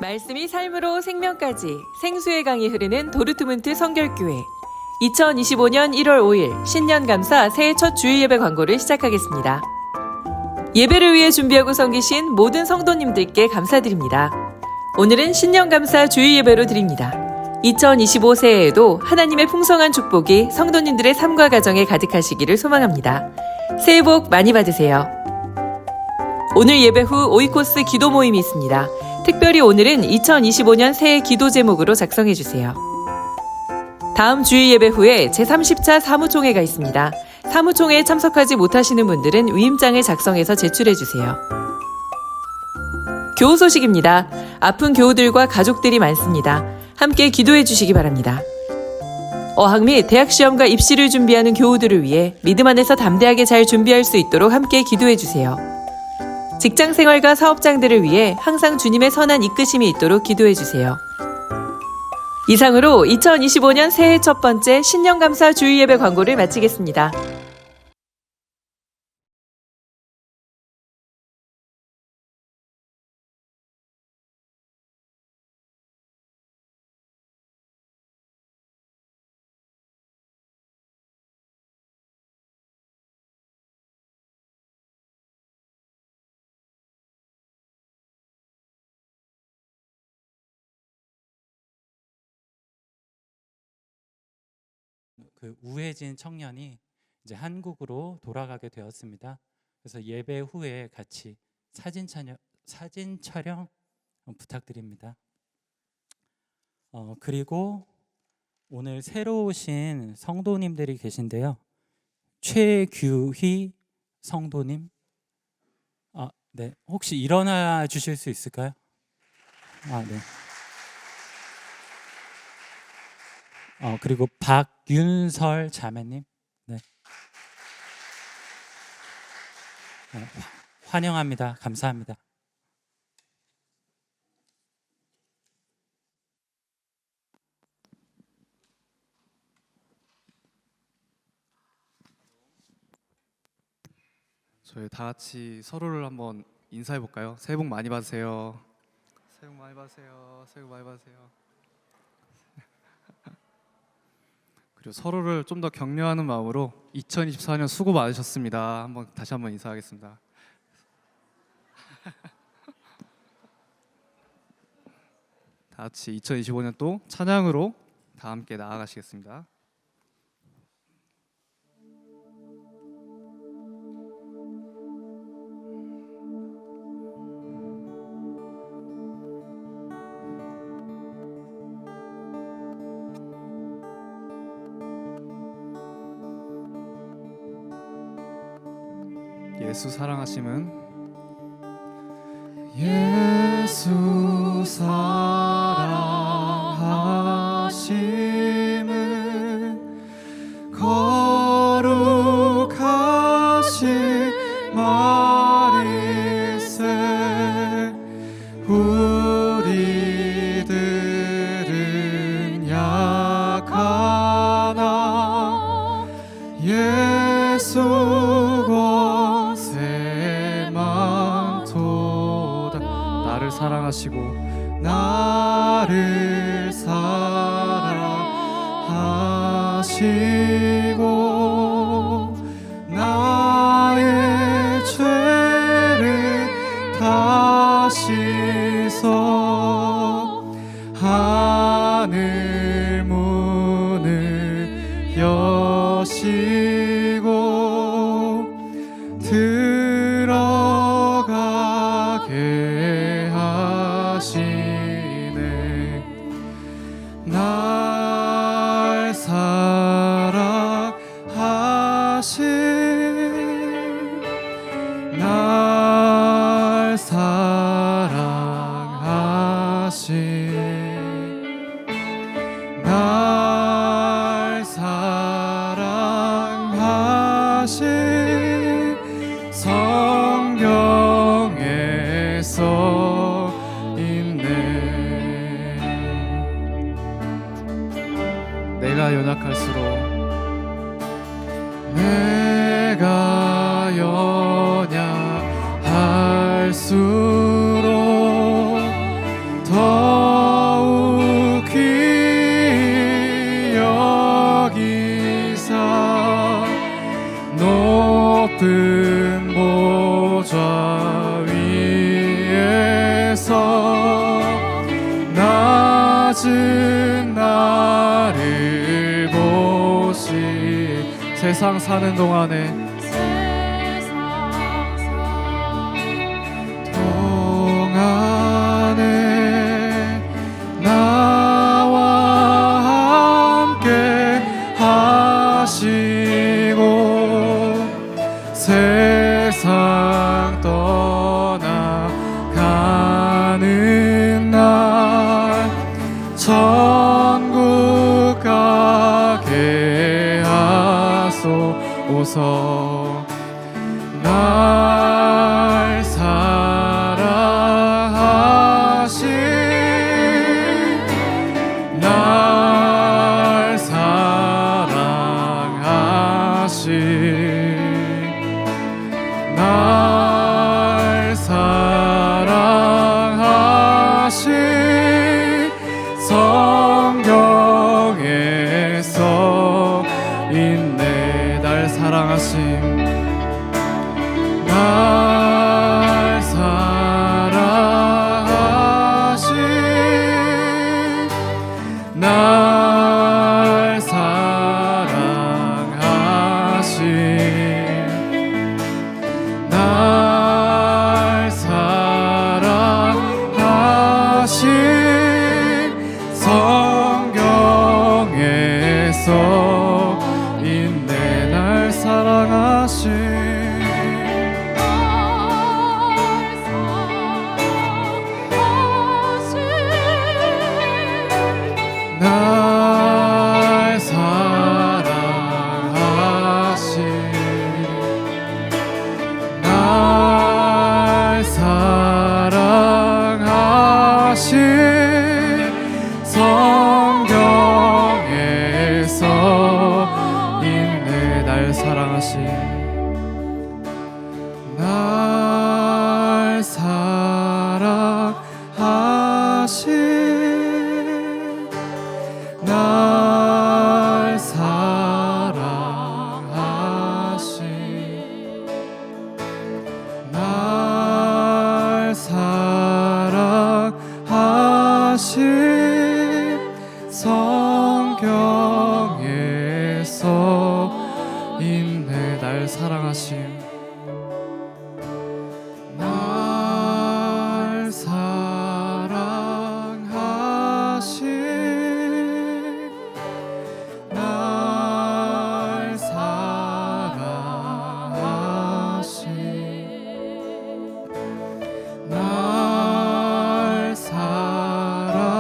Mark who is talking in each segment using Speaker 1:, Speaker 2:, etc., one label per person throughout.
Speaker 1: 말씀이 삶으로 생명까지 생수의 강이 흐르는 도르트문트 성결교회 2025년 1월 5일 신년감사 새해 첫 주일예배 광고를 시작하겠습니다. 예배를 위해 준비하고 섬기신 모든 성도님들께 감사드립니다. 오늘은 신년감사 주일예배로 드립니다. 2025 새해에도 하나님의 풍성한 축복이 성도님들의 삶과 가정에 가득하시기를 소망합니다. 새해 복 많이 받으세요. 오늘 예배 후 오이코스 기도 모임이 있습니다. 특별히 오늘은 2025년 새해 기도 제목으로 작성해 주세요. 다음 주일 예배 후에 제30차 사무총회가 있습니다. 사무총회에 참석하지 못하시는 분들은 위임장을 작성해서 제출해 주세요. 교우 소식입니다. 아픈 교우들과 가족들이 많습니다. 함께 기도해 주시기 바랍니다. 어학 및 대학 시험과 입시를 준비하는 교우들을 위해 믿음 안에서 담대하게 잘 준비할 수 있도록 함께 기도해 주세요. 직장 생활과 사업장들을 위해 항상 주님의 선한 이끄심이 있도록 기도해 주세요. 이상으로 2025년 새해 첫 번째 신년감사 주일예배 광고를 마치겠습니다.
Speaker 2: 그 우회진 청년이 이제 한국으로 돌아가게 되었습니다. 그래서 예배 후에 같이 사진 촬영 부탁드립니다. 그리고 오늘 새로 오신 성도님들이 계신데요. 최규희 성도님, 네, 혹시 일어나 주실 수 있을까요? 네. 그리고 박윤설 자매님, 네. 환영합니다. 감사합니다.
Speaker 3: 저희 다 같이 서로를 한번 인사해 볼까요? 새해 복 많이 받으세요. 새해 복 많이 받으세요. 새해 복 많이 받으세요. 그리고 서로를 좀 더 격려하는 마음으로 2024년 수고 많으셨습니다. 다시 한번 인사하겠습니다. 다 같이 2025년 또 찬양으로 다 함께 나아가시겠습니다. 예수 사랑하심은 예수 사랑하심은 거룩하신 말일세 우리들은 약하나 예수 사랑하시고 나를 사랑하시고 나의 죄를 다 씻어 하늘 문을 여시고 들어가게 하시네. 날 사랑하신 날 사랑하신 날 사랑하신 성경에 써 있네. 내가 연약할수록 내가 연약할수록 더 낮은 나를 보시 세상 사는 동안에 나와 함께 하시고 세상 떠나가는 날 천국 가게 하소서. 날 사랑하신 날 사랑하신 날 사랑하신 성경에서 있네. 날 사랑하신 날 사랑하신 날 사랑하신 날 사랑하신 성경에서 있네. 날 사랑하신 날 사랑하신 날 사랑하신 성경에서 있네. 날 사랑하신 날 사랑하신 날 사랑하신 날 사랑하신 성경에서 있네. 날 사랑하신 날 사랑하신 날 사랑하신 날 사랑하신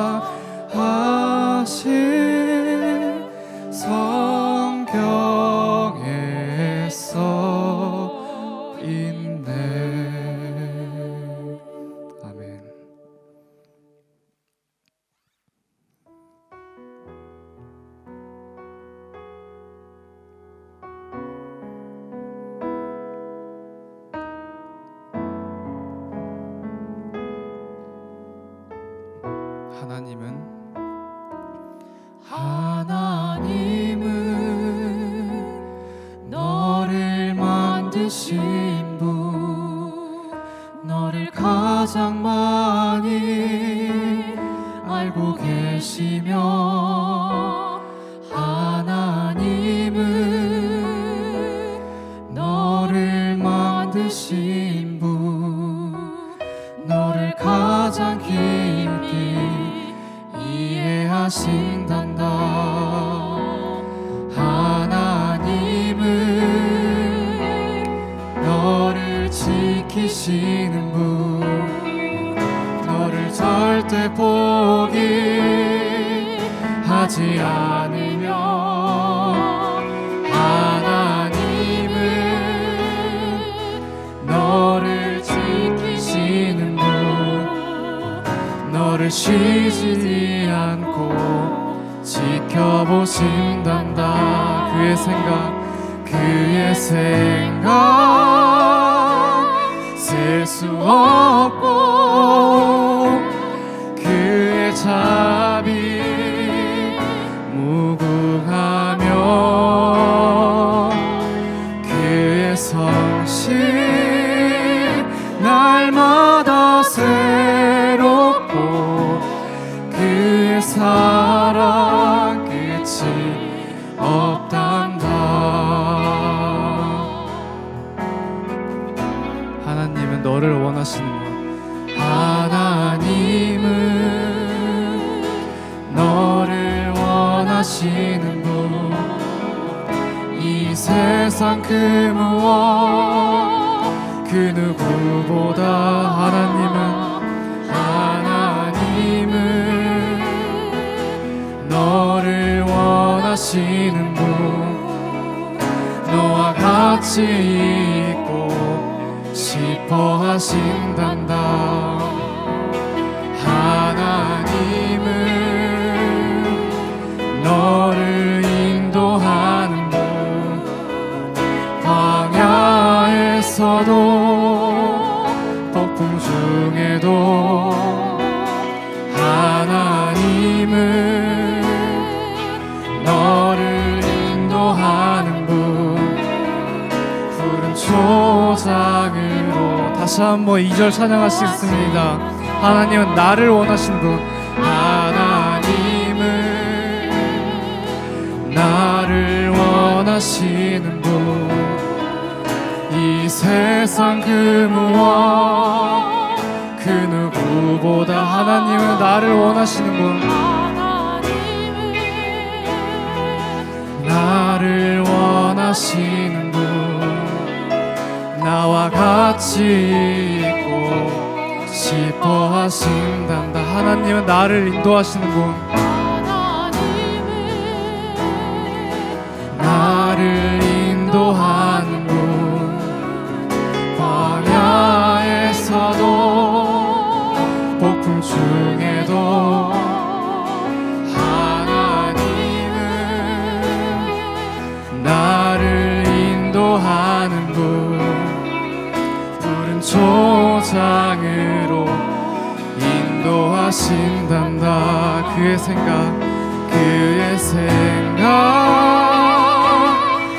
Speaker 3: 성경에서 있네. 아멘. 하나님은 너를 만드신 분, 너를 가장 많이 알고 계시며, 하나님은 너를 만드신 분, 너를 가장 깊이 이해하신단다. 하나님은 너를 지키시는 분, 너를 절대 포기하지 않으며, 하나님은 너를 지키시는 분, 너를 쉬지 않고 지켜보신단다. 그의 생각 셀 수 없고, 그의 자비 무궁하며, 그의 성실 날마다 새롭고, 그의 세상 그 무엇 그 누구보다 하나님은 너를 원하시는 분 너와 같이 있고 싶어 하신단다. 하나님은 너를 인도하는 분 광야에서도 폭풍 중에도 하나님은 너를 인도하는 분 푸른 초장으로 다시 한번 2절 찬양하시겠습니다. 하나님은 나를 원하시는 분 하나님은 나를 원하시는 분 이 세상 그 무엇 그 누구보다 하나님은 나를 원하시는 분 나를 원하시는 분 나와 같이 있고 싶어 하신단다. 하나님은 나를 인도하시는 분 나를 인도하는 분 광야에서도 폭풍 중에도 하나님은 나를 인도하는 분 푸른 초장으로 인도하신단다. 그의 생각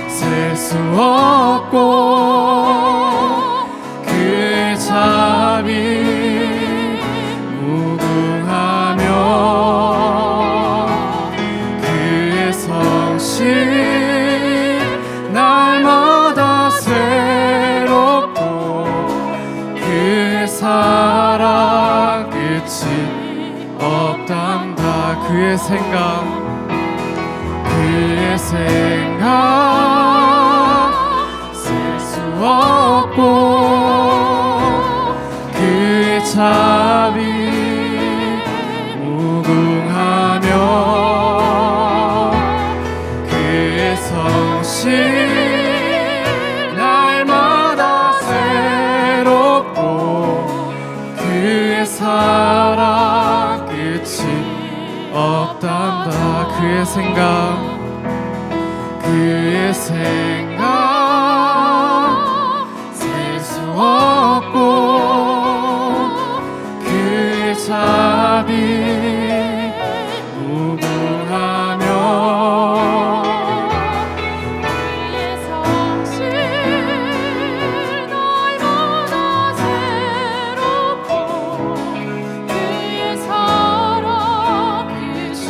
Speaker 3: 셀 수 없고 그의 자비 무궁하며 그의 성실 날마다 새롭고 그의 사랑 끝이 없단다. 그의 생각 셀 수 없고 그의 자비 무궁하며 그의 성실 날마다 새롭고 그의 사랑 끝이 없단다. 그의 생각 셀 수 없고 그의 자비 무궁하며 그의 성실 날마다 새롭고 그의 사랑 끝이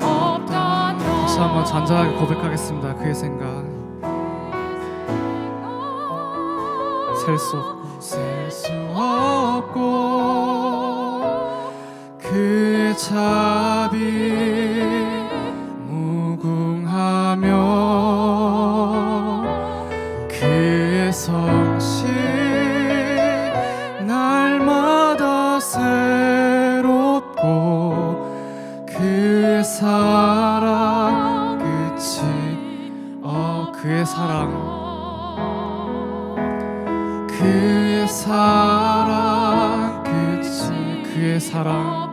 Speaker 3: 없단다. 다시 한번 잔잔하게 고백하겠습니다. 그의 생각 셀 수 없고 그의 자비 무궁하며 그의 성실 날마다 새롭고 그의 사랑 끝이 그의 사랑 그의 사랑 끝이 그의 사랑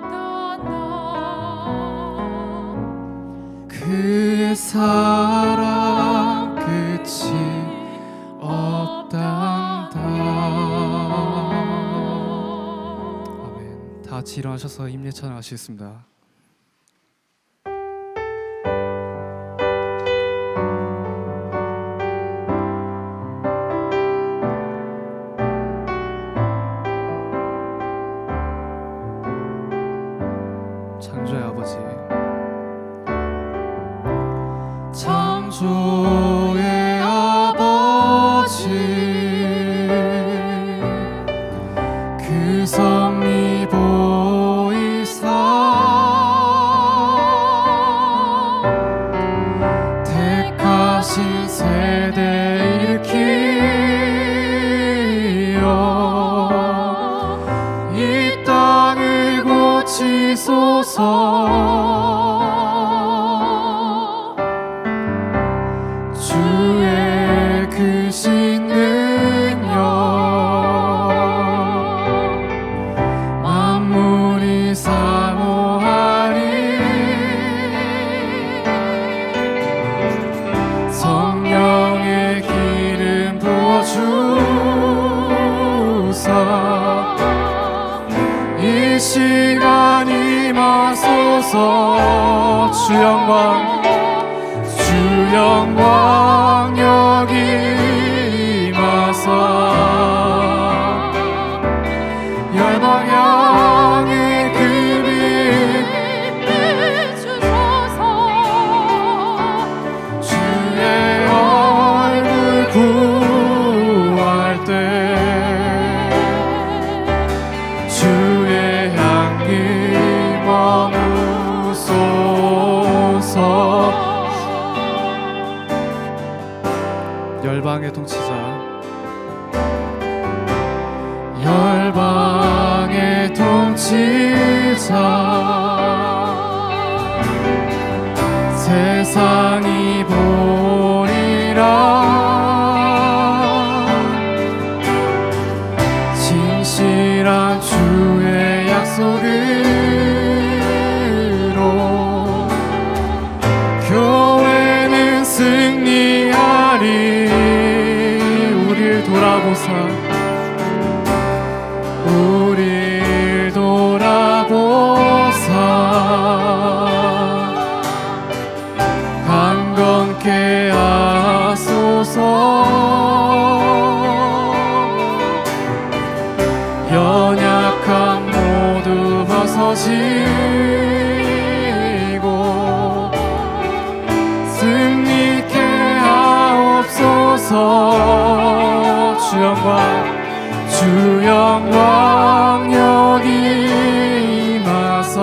Speaker 3: 그의 사랑 끝이 없단다. 아멘. 다 같이 일어나셔서 임례 찬양하시겠습니다. 창조의 아버지 창조의 아버지 그 섭리 보이사 택하신 세대 비추소서. 주의 크신 능력 만물이 사모하리. 성령의 기름 부어주사 이 시간 임하소서. 주 영광 여기 임하사 열방 향해 그 빛 비추소서. 주의 얼굴 구할 때 주의 향기 머무소서. 열방의 통치자 열방의 통치자 세상이 보리라. 진실한 주의 약속으로 교회는 승리하리. 우릴 돌아보사 강건케 하소서. 연약함 모두 벗어지고 승리케 하옵소서. 주 영광 여기 임하사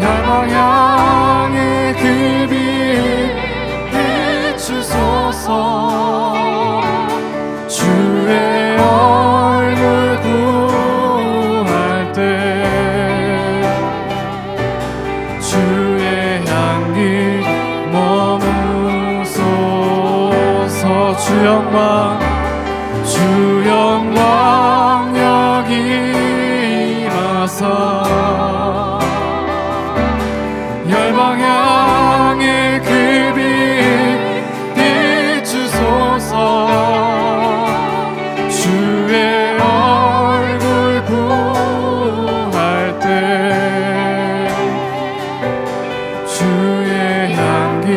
Speaker 3: 열방 향해 그 빛 비추소서. 주의 얼굴 구할 때 주의 향기 머무소서. 주 영광 여기 임하사 열방 향해 그 빛 비추소서. 주의 얼굴 구할 때 주의 향기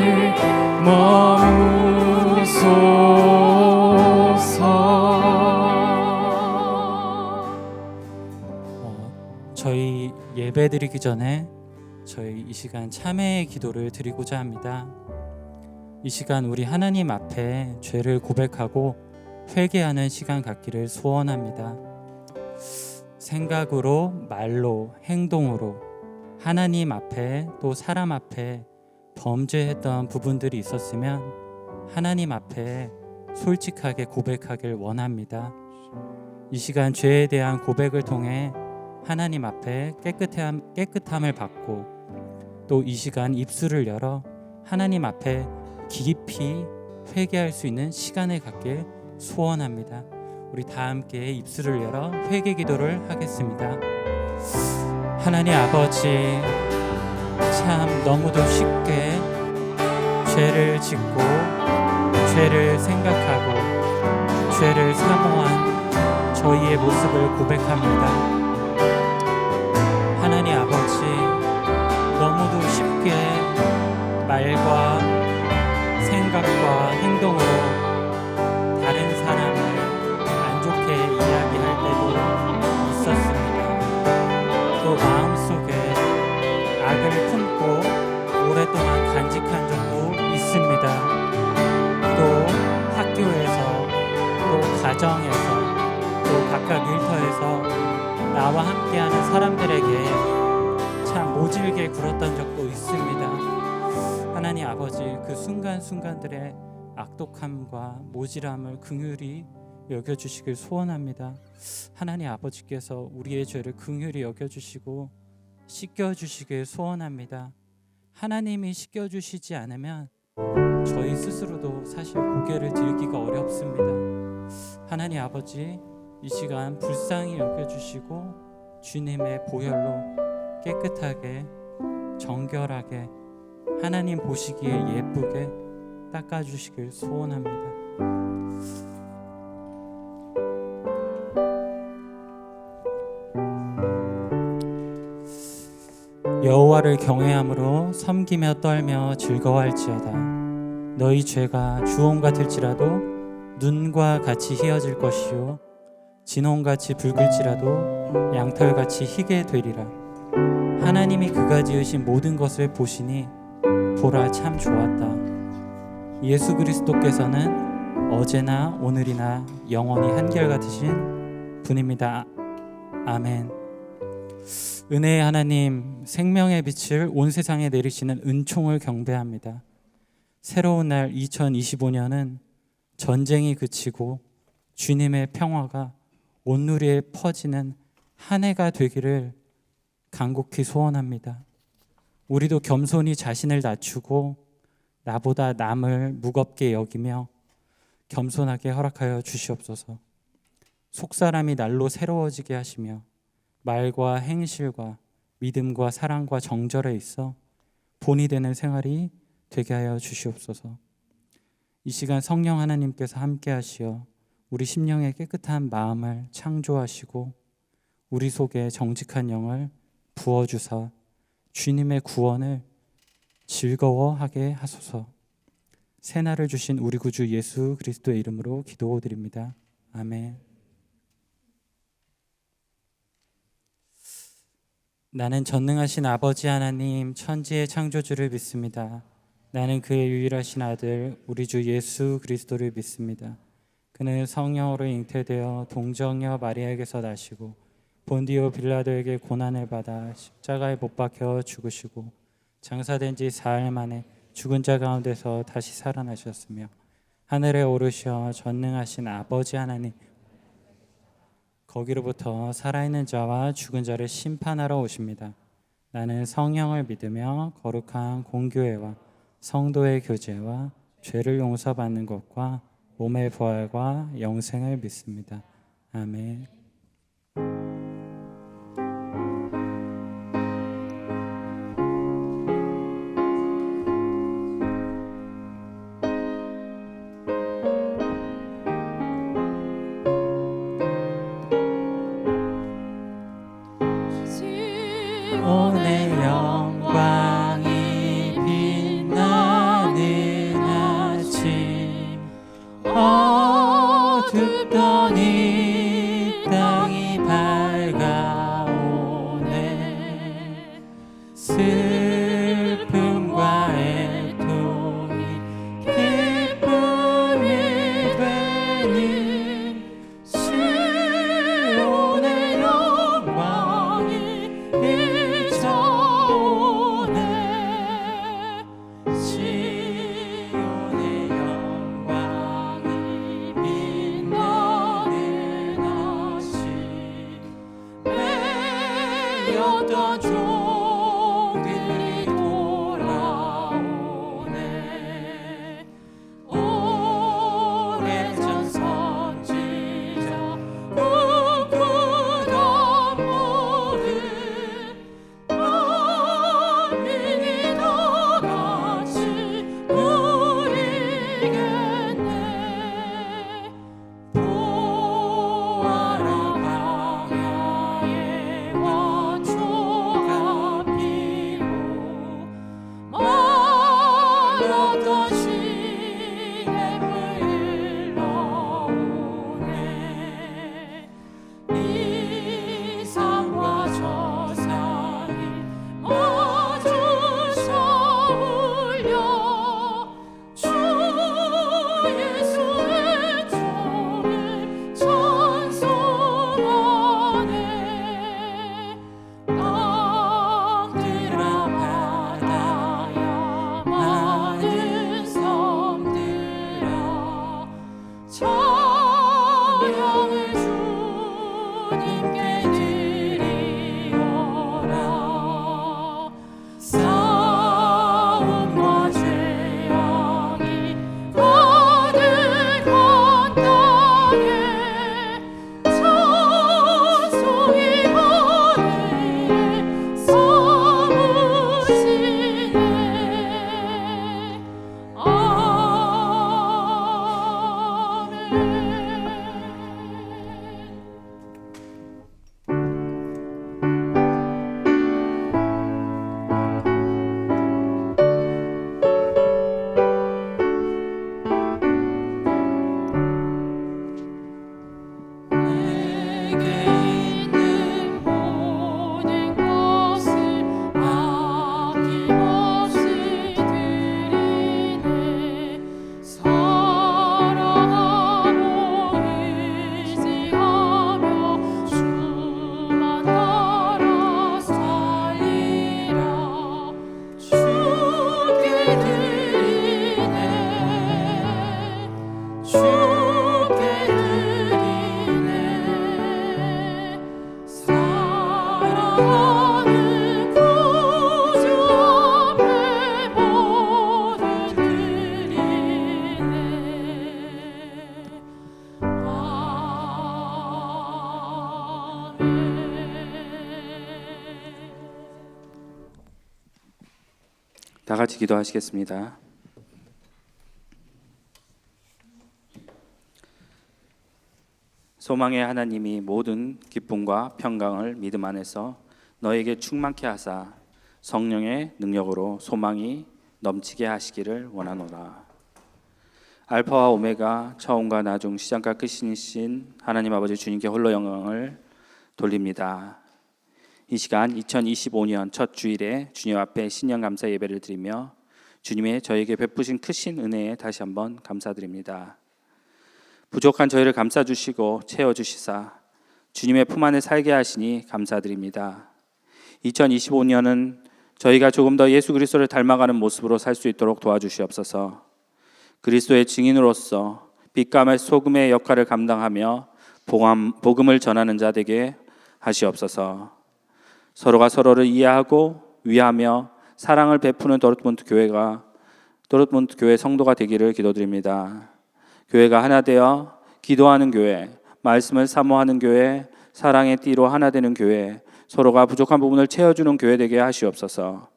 Speaker 3: 머무소서.
Speaker 2: 저희 예배 드리기 전에 저희 이 시간 참회의 기도를 드리고자 합니다. 이 시간 우리 하나님 앞에 죄를 고백하고 회개하는 시간 갖기를 소원합니다. 생각으로, 말로, 행동으로 하나님 앞에 또 사람 앞에 범죄했던 부분들이 있었으면 하나님 앞에 솔직하게 고백하길 원합니다. 이 시간 죄에 대한 고백을 통해 하나님 앞에 깨끗함을 받고 또 이 시간 입술을 열어 하나님 앞에 깊이 회개할 수 있는 시간을 갖길 소원합니다. 우리 다 함께 입술을 열어 회개 기도를 하겠습니다. 하나님 아버지, 참 너무도 쉽게 죄를 짓고 죄를 생각하고 죄를 사모한 저희의 모습을 고백합니다. 하나님 아버지, 너무도 쉽게 말과 생각과 행동으로 다른 사람을 안 좋게 이야기할 때도 있었습니다. 또 마음속에 악을 품고 오랫동안 간직한 적도 있습니다. 또 학교에서, 또 가정에서, 또 각각 일터에서 나와 함께하는 사람들에게 참 모질게 굴었던 적도 있습니다. 하나님 아버지, 그 순간순간들의 악독함과 모질함을 긍휼히 여겨주시길 소원합니다. 하나님 아버지께서 우리의 죄를 긍휼히 여겨주시고 씻겨주시길 소원합니다. 하나님이 씻겨주시지 않으면 저희 스스로도 사실 고개를 들기가 어렵습니다. 하나님 아버지, 이 시간 불쌍히 여겨주시고 주님의 보혈로 깨끗하게 정결하게 하나님 보시기에 예쁘게 닦아주시길 소원합니다. 여호와를 경외함으로 섬기며 떨며 즐거워할지어다. 너희 죄가 주홍 같을지라도 눈과 같이 희어질 것이요 진홍같이 붉을지라도 양털같이 희게 되리라. 하나님이 그가 지으신 모든 것을 보시니 보라 참 좋았다. 예수 그리스도께서는 어제나 오늘이나 영원히 한결같으신 분입니다. 아멘. 은혜의 하나님, 생명의 빛을 온 세상에 내리시는 은총을 경배합니다. 새로운 날 2025년은 전쟁이 그치고 주님의 평화가 온누리에 퍼지는 한 해가 되기를 간곡히 소원합니다. 우리도 겸손히 자신을 낮추고 나보다 남을 무겁게 여기며 겸손하게 허락하여 주시옵소서. 속사람이 날로 새로워지게 하시며 말과 행실과 믿음과 사랑과 정절에 있어 본이 되는 생활이 되게 하여 주시옵소서. 이 시간 성령 하나님께서 함께 하시어 우리 심령의 깨끗한 마음을 창조하시고 우리 속에 정직한 영을 부어주사 주님의 구원을 즐거워하게 하소서. 새날을 주신 우리 구주 예수 그리스도의 이름으로 기도드립니다. 아멘. 나는 전능하신 아버지 하나님 천지의 창조주를 믿습니다. 나는 그의 유일하신 아들 우리 주 예수 그리스도를 믿습니다. 그는 성령으로 잉태되어 동정녀 마리아에게서 나시고 본디오 빌라도에게 고난을 받아 십자가에 못 박혀 죽으시고 장사된 지 사흘 만에 죽은 자 가운데서 다시 살아나셨으며 하늘에 오르셔 전능하신 아버지 하나님 거기로부터 살아있는 자와 죽은 자를 심판하러 오십니다. 나는 성령을 믿으며 거룩한 공교회와 성도의 교제와 죄를 용서받는 것과 몸의 부활과 영생을 믿습니다. 아멘. 오늘 영광이 빛나는 아침 어둡던 이 땅이 밝아오네. 슬픔과 애통이 기쁨이 되는 시온의 영광이 시온의 영광이 빛나는 아침 매였던 종들이 돌아오네. 오래전 선지자 꿈꾸던 모든 만민이 다 같이 누리겠네. 보아라 광야의 원초가
Speaker 4: 주님께 드리오라. 싸움과 죄악이 가득한 땅에 찬송이 하늘에 사무치네. 내게 있는 모든 것을 아낌없이 드리네. 사랑하고 의지하며 주만 따라 살리라. 주께 드리네. 주께 드리네. 사랑하는 구주 앞에 모두 드리네.
Speaker 5: 다 같이 기도하시겠습니다. 소망의 하나님이 모든 기쁨과 평강을 믿음 안에서 너에게 충만케 하사 성령의 능력으로 소망이 넘치게 하시기를 원하노라. 알파와 오메가 처음과 나중 시작과 끝이신 하나님 아버지 주님께 홀로 영광을 돌립니다. 이 시간 2025년 첫 주일에 주님 앞에 신년 감사 예배를 드리며 주님의 저에게 베푸신 크신 은혜에 다시 한번 감사드립니다. 부족한 저희를 감싸주시고 채워주시사 주님의 품 안에 살게 하시니 감사드립니다. 2025년은 저희가 조금 더 예수 그리스도를 닮아가는 모습으로 살 수 있도록 도와주시옵소서. 그리스도의 증인으로서 빛과 소금의 역할을 감당하며 복음을 전하는 자 되게 하시옵소서. 서로가 서로를 이해하고 위하며 사랑을 베푸는 도르트문트 교회 성도가 되기를 기도드립니다. 교회가 하나 되어 기도하는 교회, 말씀을 사모하는 교회, 사랑의 띠로 하나 되는 교회, 서로가 부족한 부분을 채워주는 교회 되게 하시옵소서.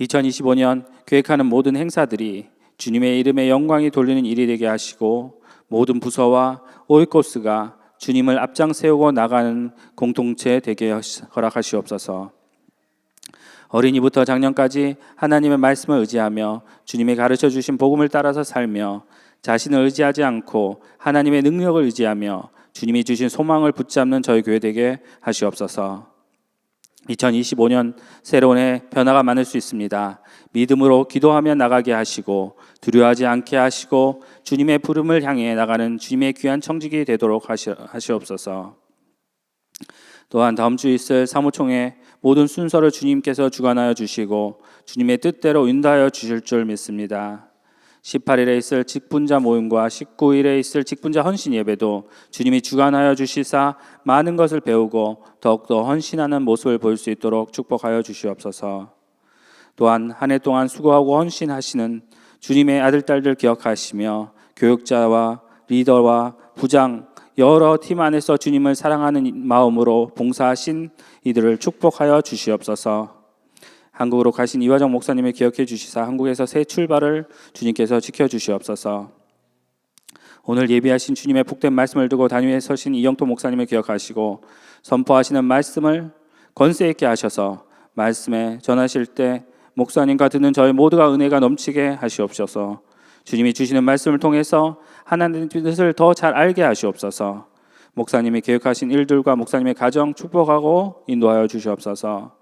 Speaker 5: 2025년 계획하는 모든 행사들이 주님의 이름에 영광이 돌리는 일이 되게 하시고 모든 부서와 오이코스가 주님을 앞장 세우고 나가는 공동체 되게 허락하시옵소서. 어린이부터 장년까지 하나님의 말씀을 의지하며 주님이 가르쳐 주신 복음을 따라서 살며 자신을 의지하지 않고 하나님의 능력을 의지하며 주님이 주신 소망을 붙잡는 저희 교회 되게 하시옵소서. 2025년 새로운 해 변화가 많을 수 있습니다. 믿음으로 기도하며 나가게 하시고 두려워하지 않게 하시고 주님의 부름을 향해 나가는 주님의 귀한 청직이 되도록 하시옵소서. 또한 다음 주 있을 사무총회 모든 순서를 주님께서 주관하여 주시고 주님의 뜻대로 인도하여 주실 줄 믿습니다. 18일에 있을 직분자 모임과 19일에 있을 직분자 헌신 예배도 주님이 주관하여 주시사 많은 것을 배우고 더욱더 헌신하는 모습을 보일 수 있도록 축복하여 주시옵소서. 또한 한 해 동안 수고하고 헌신하시는 주님의 아들, 딸들 기억하시며 교육자와 리더와 부장 여러 팀 안에서 주님을 사랑하는 마음으로 봉사하신 이들을 축복하여 주시옵소서. 한국으로 가신 이화정 목사님을 기억해 주시사 한국에서 새 출발을 주님께서 지켜주시옵소서. 오늘 예비하신 주님의 복된 말씀을 두고 단위에 서신 이영토 목사님을 기억하시고 선포하시는 말씀을 권세 있게 하셔서 말씀에 전하실 때 목사님과 듣는 저희 모두가 은혜가 넘치게 하시옵소서. 주님이 주시는 말씀을 통해서 하나님의 뜻을 더 잘 알게 하시옵소서. 목사님이 계획하신 일들과 목사님의 가정 축복하고 인도하여 주시옵소서.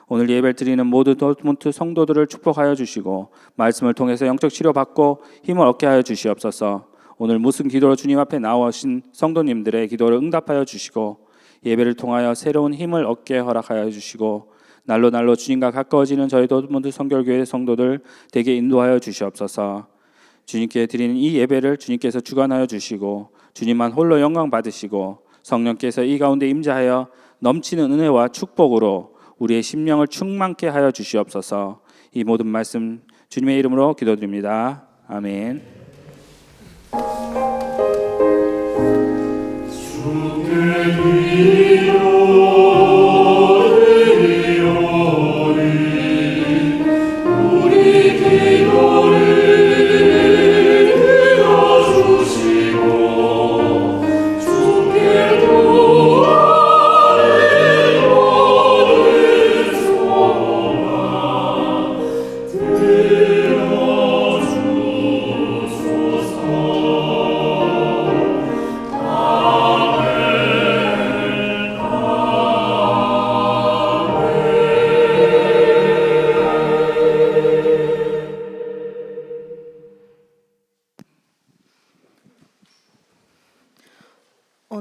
Speaker 5: 오늘 예배를 드리는 모든 도르트문트 성도들을 축복하여 주시고 말씀을 통해서 영적 치료받고 힘을 얻게 하여 주시옵소서. 오늘 무슨 기도로 주님 앞에 나오신 성도님들의 기도를 응답하여 주시고 예배를 통하여 새로운 힘을 얻게 허락하여 주시고 날로 주님과 가까워지는 저희 도르트문트 성결교회 성도들 되게 인도하여 주시옵소서. 주님께 드리는 이 예배를 주님께서 주관하여 주시고 주님만 홀로 영광 받으시고 성령께서 이 가운데 임재하여 넘치는 은혜와 축복으로 우리의 심령을 충만케 하여 주시옵소서. 이 모든 말씀 주님의 이름으로 기도드립니다. 아멘.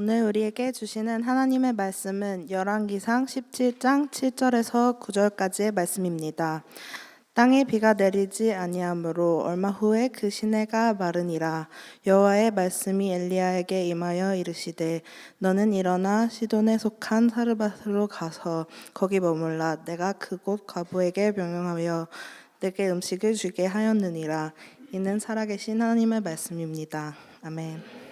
Speaker 6: 오늘 우리에게 주시는 하나님의 말씀은 열왕기상 17장 7절에서 9절까지의 말씀입니다. 땅에 비가 내리지 아니하므로 얼마 후에 그 시내가 마르니라. 여호와의 말씀이 엘리야에게 임하여 이르시되 너는 일어나 시돈에 속한 사르밧으로 가서 거기 머물라. 내가 그곳 과부에게 명령하여 내게 음식을 주게 하였느니라. 이는 살아계신 하나님의 말씀입니다. 아멘.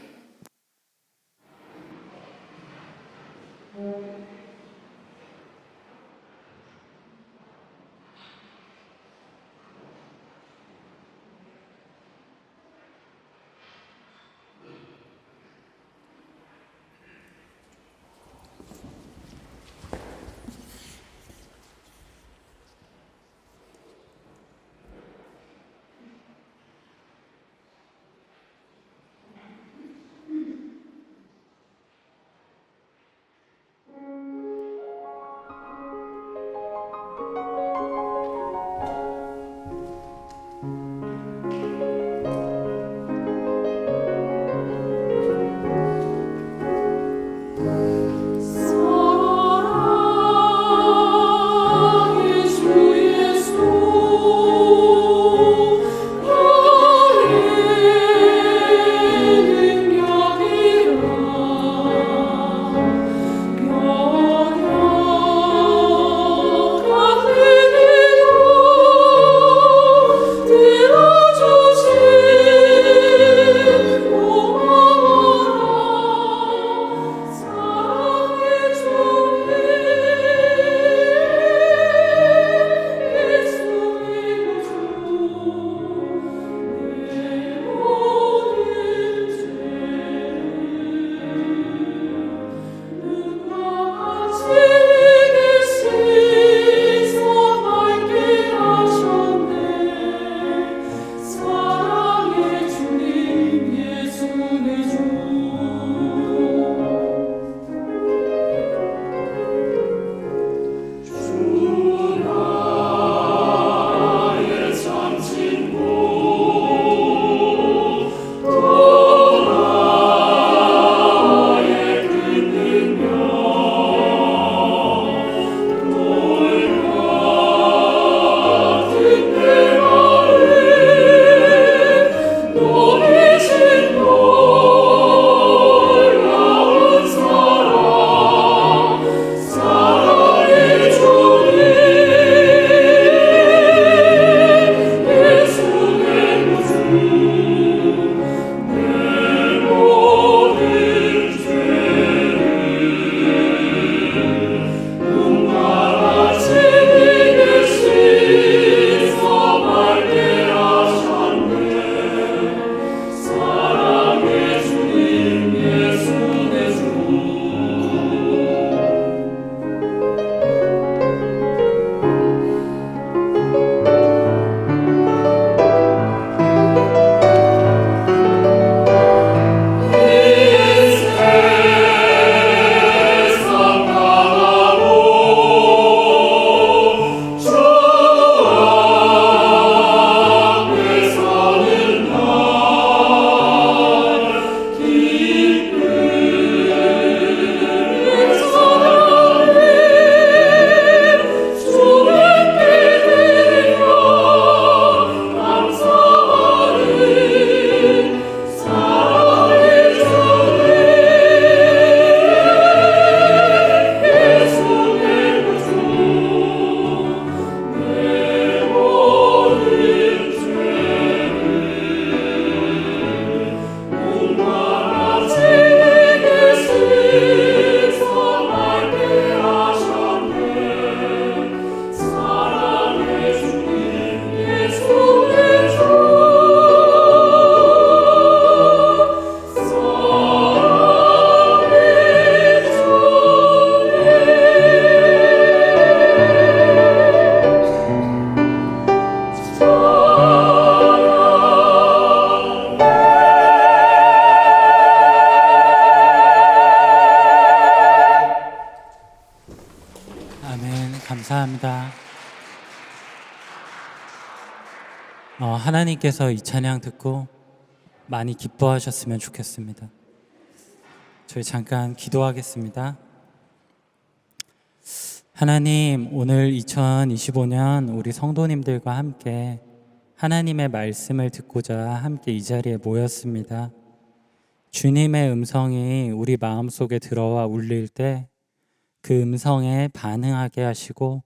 Speaker 2: 감사합니다. 하나님께서 이 찬양 듣고 많이 기뻐하셨으면 좋겠습니다. 저희 잠깐 기도하겠습니다. 하나님, 오늘 2025년 우리 성도님들과 함께 하나님의 말씀을 듣고자 함께 이 자리에 모였습니다. 주님의 음성이 우리 마음속에 들어와 울릴 때 그 음성에 반응하게 하시고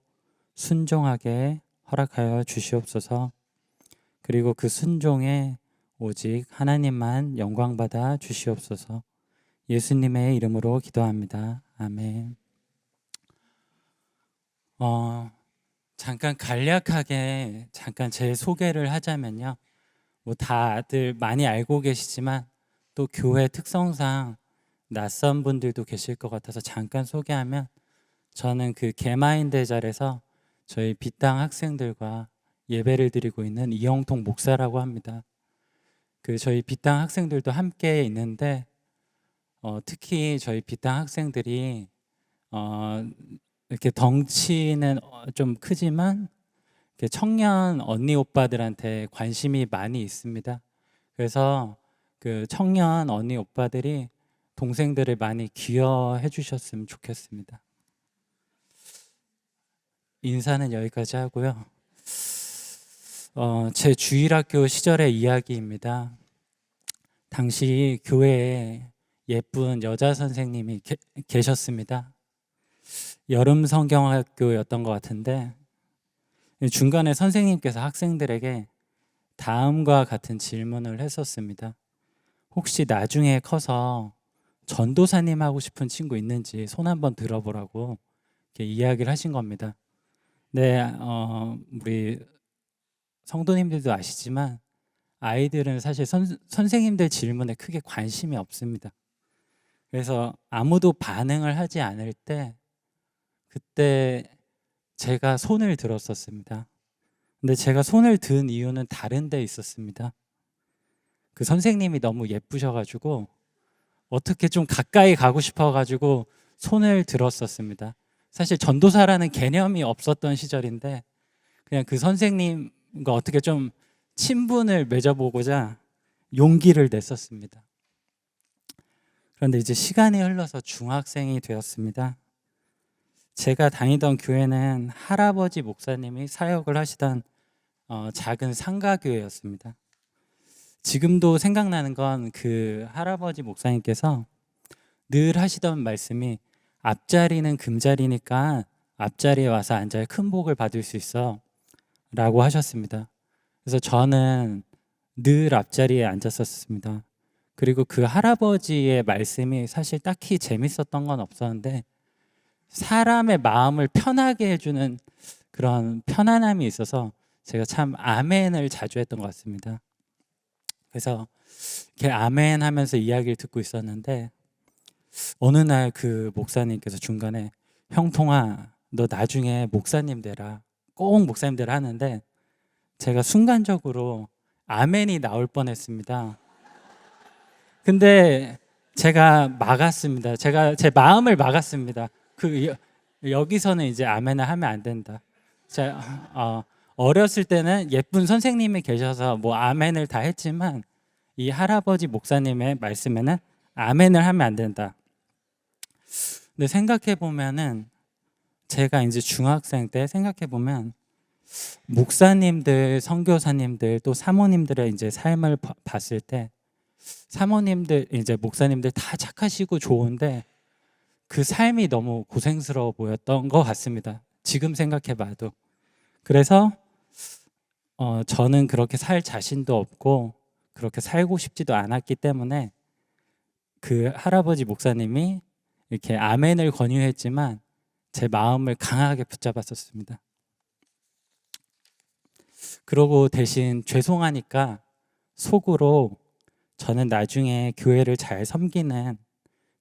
Speaker 2: 순종하게 허락하여 주시옵소서. 그리고 그 순종에 오직 하나님만 영광받아 주시옵소서. 예수님의 이름으로 기도합니다. 아멘. 잠깐 간략하게 제 소개를 하자면요. 뭐 다들 많이 알고 계시지만 또 교회 특성상 낯선 분들도 계실 것 같아서 잠깐 소개하면, 저는 그 개마인대잘에서 저희 빛당 학생들과 예배를 드리고 있는 이영통 목사라고 합니다. 그 저희 빛당 학생들도 함께 있는데 특히 저희 빛당 학생들이 이렇게 덩치는 좀 크지만 이렇게 청년 언니 오빠들한테 관심이 많이 있습니다. 그래서 그 청년 언니 오빠들이 동생들을 많이 귀여해 주셨으면 좋겠습니다. 인사는 여기까지 하고요. 제 주일학교 시절의 이야기입니다. 당시 교회에 예쁜 여자 선생님이 계셨습니다. 여름 성경학교였던 것 같은데 중간에 선생님께서 학생들에게 다음과 같은 질문을 했었습니다. 혹시 나중에 커서 전도사님 하고 싶은 친구 있는지 손 한번 들어보라고 이렇게 이야기를 하신 겁니다. 네, 우리 성도님들도 아시지만 아이들은 사실 선생님들 질문에 크게 관심이 없습니다. 그래서 아무도 반응을 하지 않을 때 그때 제가 손을 들었었습니다. 근데 제가 손을 든 이유는 다른 데 있었습니다. 그 선생님이 너무 예쁘셔가지고 어떻게 좀 가까이 가고 싶어가지고 손을 들었었습니다. 사실 전도사라는 개념이 없었던 시절인데 그냥 그 선생님과 어떻게 좀 친분을 맺어보고자 용기를 냈었습니다. 그런데 이제 시간이 흘러서 중학생이 되었습니다. 제가 다니던 교회는 할아버지 목사님이 사역을 하시던 작은 상가교회였습니다. 지금도 생각나는 건 그 할아버지 목사님께서 늘 하시던 말씀이 앞자리는 금자리니까 앞자리에 와서 앉아야 큰 복을 받을 수 있어 라고 하셨습니다. 그래서 저는 늘 앞자리에 앉았었습니다. 그리고 그 할아버지의 말씀이 사실 딱히 재밌었던 건 없었는데 사람의 마음을 편하게 해주는 그런 편안함이 있어서 제가 참 아멘을 자주 했던 것 같습니다. 그래서 이렇게 아멘 하면서 이야기를 듣고 있었는데 어느 날 그 목사님께서 중간에 형통아 너 나중에 목사님 되라, 꼭 목사님 되라 하는데 제가 순간적으로 아멘이 나올 뻔했습니다. 근데 제가 막았습니다. 제가 제 마음을 막았습니다. 여기서는 이제 아멘을 하면 안 된다. 제가 어렸을 때는 예쁜 선생님이 계셔서 뭐 아멘을 다 했지만 이 할아버지 목사님의 말씀에는 아멘을 하면 안 된다. 근데 생각해 보면은 제가 이제 중학생 때 생각해 보면 목사님들, 선교사님들 또 사모님들의 이제 삶을 봤을 때 사모님들, 이제 목사님들 다 착하시고 좋은데 그 삶이 너무 고생스러워 보였던 것 같습니다. 지금 생각해 봐도. 그래서 저는 그렇게 살 자신도 없고 그렇게 살고 싶지도 않았기 때문에 그 할아버지 목사님이 이렇게 아멘을 권유했지만 제 마음을 강하게 붙잡았었습니다. 그러고 대신 죄송하니까 속으로 저는 나중에 교회를 잘 섬기는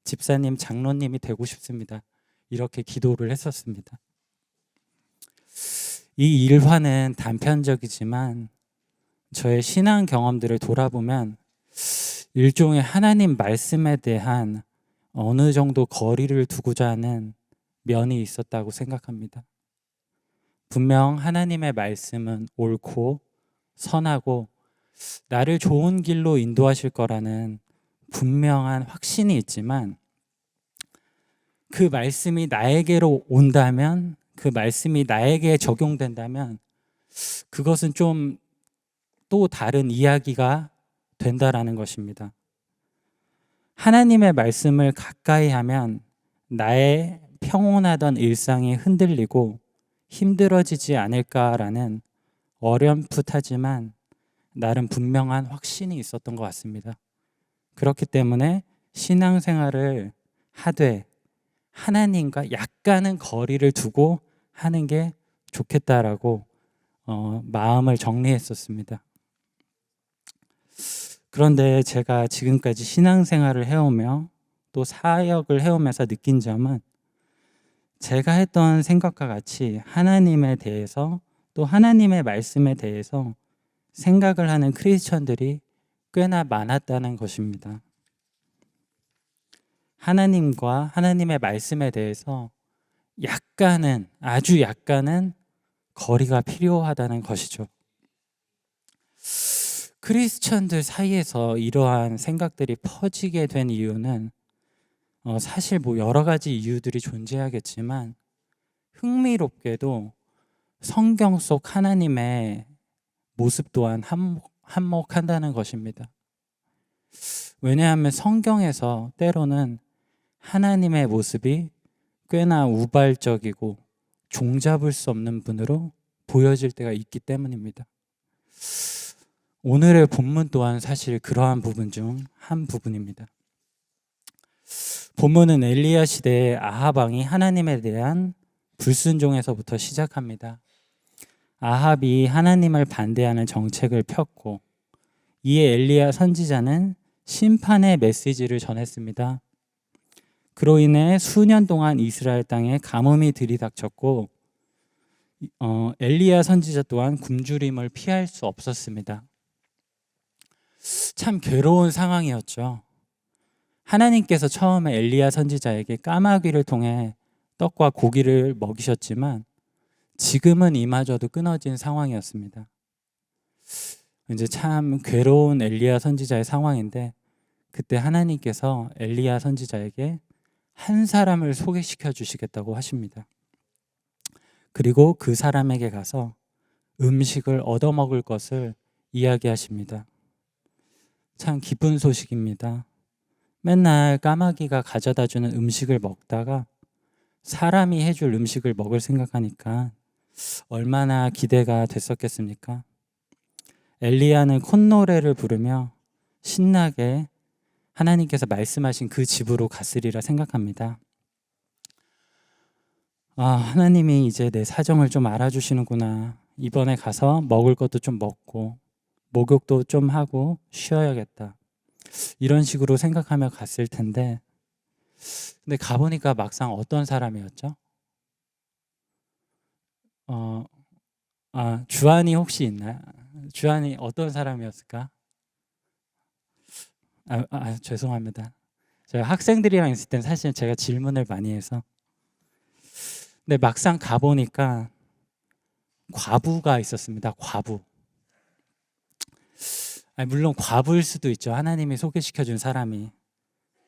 Speaker 2: 집사님, 장로님이 되고 싶습니다. 이렇게 기도를 했었습니다. 이 일화는 단편적이지만 저의 신앙 경험들을 돌아보면 일종의 하나님 말씀에 대한 어느 정도 거리를 두고자 하는 면이 있었다고 생각합니다. 분명 하나님의 말씀은 옳고 선하고 나를 좋은 길로 인도하실 거라는 분명한 확신이 있지만 그 말씀이 나에게로 온다면, 그 말씀이 나에게 적용된다면 그것은 좀 또 다른 이야기가 된다라는 것입니다. 하나님의 말씀을 가까이 하면 나의 평온하던 일상이 흔들리고 힘들어지지 않을까라는 어렴풋하지만 나름 분명한 확신이 있었던 것 같습니다. 그렇기 때문에 신앙생활을 하되 하나님과 약간은 거리를 두고 하는 게 좋겠다라고 마음을 정리했었습니다. 그런데 제가 지금까지 신앙생활을 해오며 또 사역을 해오면서 느낀 점은 제가 했던 생각과 같이 하나님에 대해서 또 하나님의 말씀에 대해서 생각을 하는 크리스천들이 꽤나 많았다는 것입니다. 하나님과 하나님의 말씀에 대해서 약간은, 아주 약간은 거리가 필요하다는 것이죠. 크리스천들 사이에서 이러한 생각들이 퍼지게 된 이유는 사실 뭐 여러 가지 이유들이 존재하겠지만 흥미롭게도 성경 속 하나님의 모습 또한 한몫한다는 것입니다. 왜냐하면 성경에서 때로는 하나님의 모습이 꽤나 우발적이고 종잡을 수 없는 분으로 보여질 때가 있기 때문입니다. 오늘의 본문 또한 사실 그러한 부분 중 한 부분입니다. 본문은 엘리야 시대의 아합 왕이 하나님에 대한 불순종에서부터 시작합니다. 아합이 하나님을 반대하는 정책을 폈고 이에 엘리야 선지자는 심판의 메시지를 전했습니다. 그로 인해 수년 동안 이스라엘 땅에 가뭄이 들이닥쳤고 엘리야 선지자 또한 굶주림을 피할 수 없었습니다. 참 괴로운 상황이었죠. 하나님께서 처음에 엘리야 선지자에게 까마귀를 통해 떡과 고기를 먹이셨지만 지금은 이마저도 끊어진 상황이었습니다. 이제 참 괴로운 엘리야 선지자의 상황인데 그때 하나님께서 엘리야 선지자에게 한 사람을 소개시켜 주시겠다고 하십니다. 그리고 그 사람에게 가서 음식을 얻어먹을 것을 이야기하십니다. 참 기쁜 소식입니다. 맨날 까마귀가 가져다 주는 음식을 먹다가 사람이 해줄 음식을 먹을 생각하니까 얼마나 기대가 됐었겠습니까? 엘리야는 콧노래를 부르며 신나게 하나님께서 말씀하신 그 집으로 갔으리라 생각합니다. 하나님이 이제 내 사정을 좀 알아주시는구나. 이번에 가서 먹을 것도 좀 먹고 목욕도 좀 하고 쉬어야겠다. 이런 식으로 생각하며 갔을 텐데 근데 가보니까 막상 어떤 사람이었죠? 주한이 혹시 있나요? 주한이 어떤 사람이었을까? 죄송합니다. 제가 학생들이랑 있을 땐 사실 제가 질문을 많이 해서 근데 막상 가보니까 과부가 있었습니다. 과부. 물론 과부일 수도 있죠. 하나님이 소개시켜준 사람이.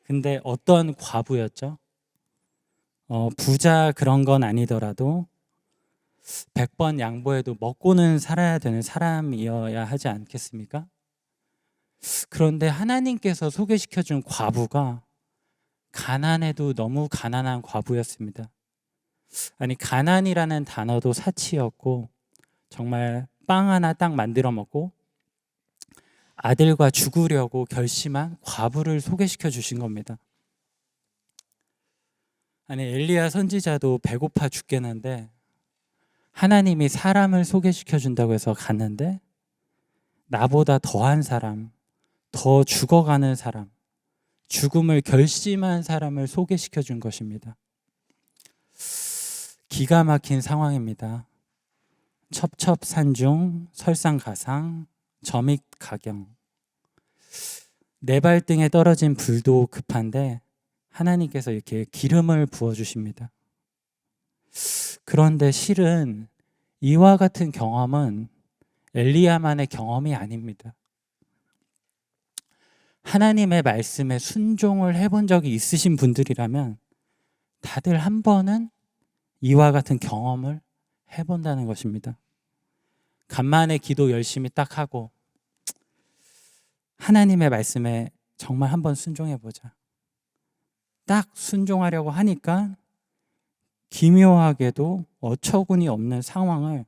Speaker 2: 근데 어떤 과부였죠? 부자 그런 건 아니더라도 100번 양보해도 먹고는 살아야 되는 사람이어야 하지 않겠습니까? 그런데 하나님께서 소개시켜준 과부가 가난해도 너무 가난한 과부였습니다. 가난이라는 단어도 사치였고 정말 빵 하나 딱 만들어 먹고 아들과 죽으려고 결심한 과부를 소개시켜 주신 겁니다. 엘리야 선지자도 배고파 죽겠는데 하나님이 사람을 소개시켜 준다고 해서 갔는데 나보다 더한 사람, 더 죽어가는 사람, 죽음을 결심한 사람을 소개시켜 준 것입니다. 기가 막힌 상황입니다. 첩첩산중, 설상가상, 점입가경. 내 발등에 떨어진 불도 급한데 하나님께서 이렇게 기름을 부어주십니다. 그런데 실은 이와 같은 경험은 엘리야만의 경험이 아닙니다. 하나님의 말씀에 순종을 해본 적이 있으신 분들이라면 다들 한 번은 이와 같은 경험을 해본다는 것입니다. 간만에 기도 열심히 딱 하고 하나님의 말씀에 정말 한번 순종해보자. 딱 순종하려고 하니까 기묘하게도 어처구니 없는 상황을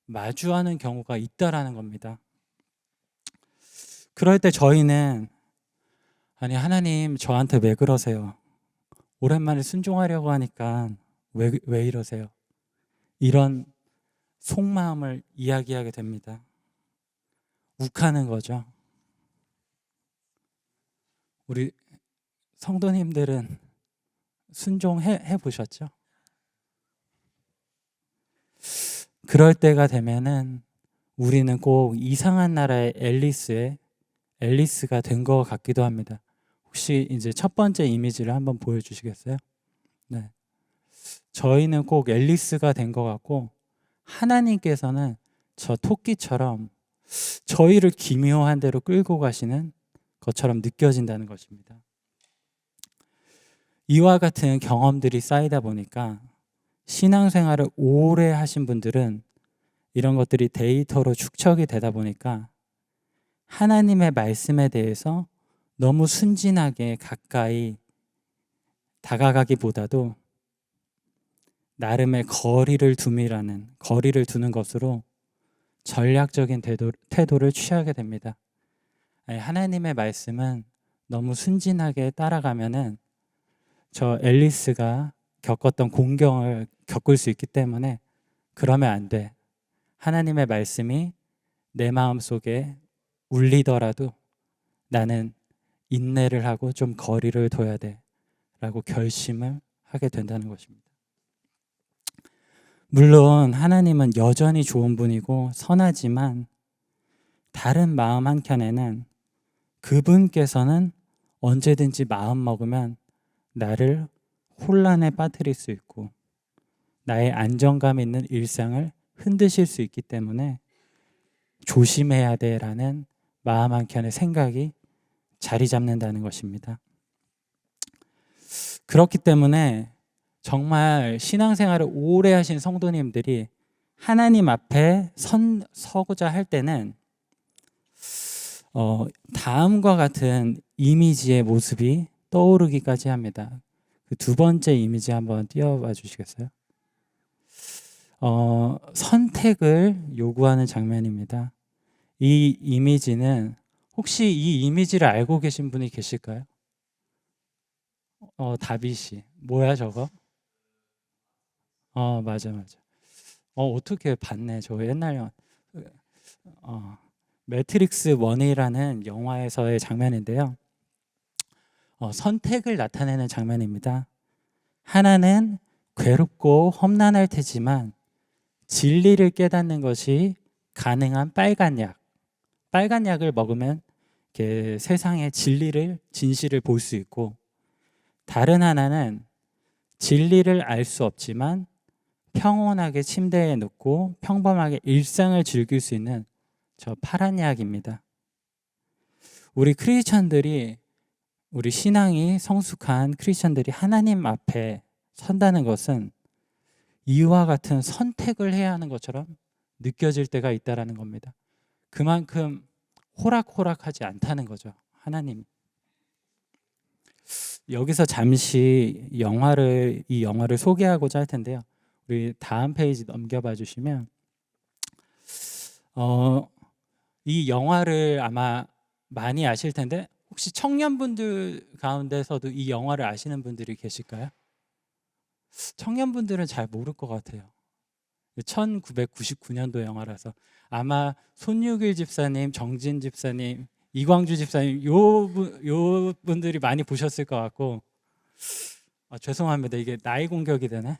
Speaker 2: 마주하는 경우가 있다라는 겁니다. 그럴 때 저희는 아니 하나님 저한테 왜 그러세요? 오랜만에 순종하려고 하니까 왜 이러세요? 이런 속마음을 이야기하게 됩니다. 욱하는 거죠. 우리 성도님들은 순종해 보셨죠? 그럴 때가 되면은 우리는 꼭 이상한 나라의 앨리스가 된 것 같기도 합니다. 혹시 이제 첫 번째 이미지를 한번 보여주시겠어요? 네. 저희는 꼭 앨리스가 된 것 같고 하나님께서는 저 토끼처럼 저희를 기묘한 대로 끌고 가시는 것처럼 느껴진다는 것입니다. 이와 같은 경험들이 쌓이다 보니까 신앙생활을 오래 하신 분들은 이런 것들이 데이터로 축적이 되다 보니까 하나님의 말씀에 대해서 너무 순진하게 가까이 다가가기보다도 나름의 거리를 두는 것으로 전략적인 태도를 취하게 됩니다. 하나님의 말씀은 너무 순진하게 따라가면은 저 앨리스가 겪었던 공경을 겪을 수 있기 때문에 그러면 안 돼. 하나님의 말씀이 내 마음속에 울리더라도 나는 인내를 하고 좀 거리를 둬야 돼 라고 결심을 하게 된다는 것입니다. 물론 하나님은 여전히 좋은 분이고 선하지만 다른 마음 한켠에는 그분께서는 언제든지 마음 먹으면 나를 혼란에 빠뜨릴 수 있고 나의 안정감 있는 일상을 흔드실 수 있기 때문에 조심해야 돼라는 마음 한켠의 생각이 자리 잡는다는 것입니다. 그렇기 때문에 정말 신앙생활을 오래 하신 성도님들이 하나님 앞에 서고자 할 때는 다음과 같은 이미지의 모습이 떠오르기까지 합니다. 그 두 번째 이미지 한번 띄워봐 주시겠어요? 선택을 요구하는 장면입니다. 이 이미지는 혹시 이 이미지를 알고 계신 분이 계실까요? 다빗이 뭐야 저거? 맞아. 어떻게 봤네. 저 옛날 영화. 매트릭스 1이라는 영화에서의 장면인데요. 선택을 나타내는 장면입니다. 하나는 괴롭고 험난할 테지만 진리를 깨닫는 것이 가능한 빨간 약을 먹으면 세상의 진실을 볼 수 있고, 다른 하나는 진리를 알 수 없지만 평온하게 침대에 눕고 평범하게 일상을 즐길 수 있는 저 파란 약입니다. 우리 신앙이 성숙한 크리스찬들이 하나님 앞에 선다는 것은 이와 같은 선택을 해야 하는 것처럼 느껴질 때가 있다라는 겁니다. 그만큼 호락호락하지 않다는 거죠, 하나님. 여기서 잠시 이 영화를 소개하고자 할 텐데요. 우리 다음 페이지 넘겨봐 주시면 이 영화를 아마 많이 아실 텐데 혹시 청년분들 가운데서도 이 영화를 아시는 분들이 계실까요? 청년분들은 잘 모를 것 같아요. 1999년도 영화라서 아마 손유길 집사님, 정진 집사님, 이광주 집사님 요 분들이 많이 보셨을 것 같고, 죄송합니다. 이게 나이 공격이 되네.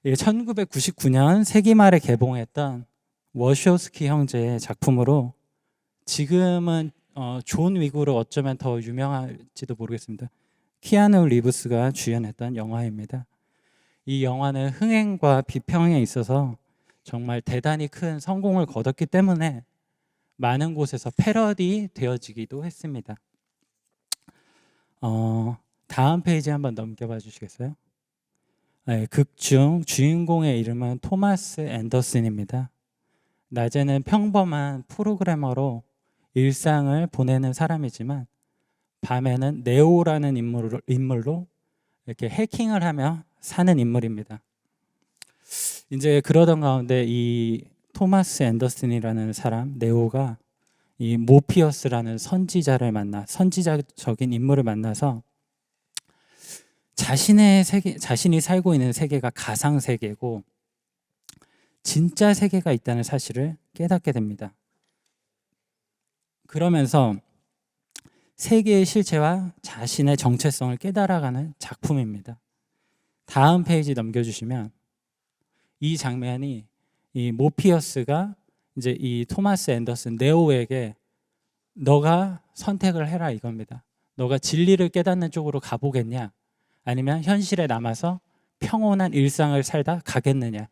Speaker 2: 이게 1999년 세기 말에 개봉했던 워쇼스키 형제의 작품으로 지금은 존 윅으로 어쩌면 더 유명할지도 모르겠습니다. 키아누 리브스가 주연했던 영화입니다. 이 영화는 흥행과 비평에 있어서 정말 대단히 큰 성공을 거뒀기 때문에 많은 곳에서 패러디 되어지기도 했습니다. 다음 페이지 한번 넘겨봐 주시겠어요? 네, 극중 주인공의 이름은 토마스 앤더슨입니다. 낮에는 평범한 프로그래머로 일상을 보내는 사람이지만 밤에는 네오라는 인물로 이렇게 해킹을 하며 사는 인물입니다. 이제 그러던 가운데 이 토마스 앤더슨이라는 사람, 네오가 이 모피어스라는 선지자적인 인물을 만나서 자신이 살고 있는 세계가 가상 세계고 진짜 세계가 있다는 사실을 깨닫게 됩니다. 그러면서 세계의 실체와 자신의 정체성을 깨달아가는 작품입니다. 다음 페이지 넘겨주시면 이 장면이 이 모피어스가 이제 이 토마스 앤더슨 네오에게 너가 선택을 해라 이겁니다. 너가 진리를 깨닫는 쪽으로 가보겠냐? 아니면 현실에 남아서 평온한 일상을 살다 가겠느냐?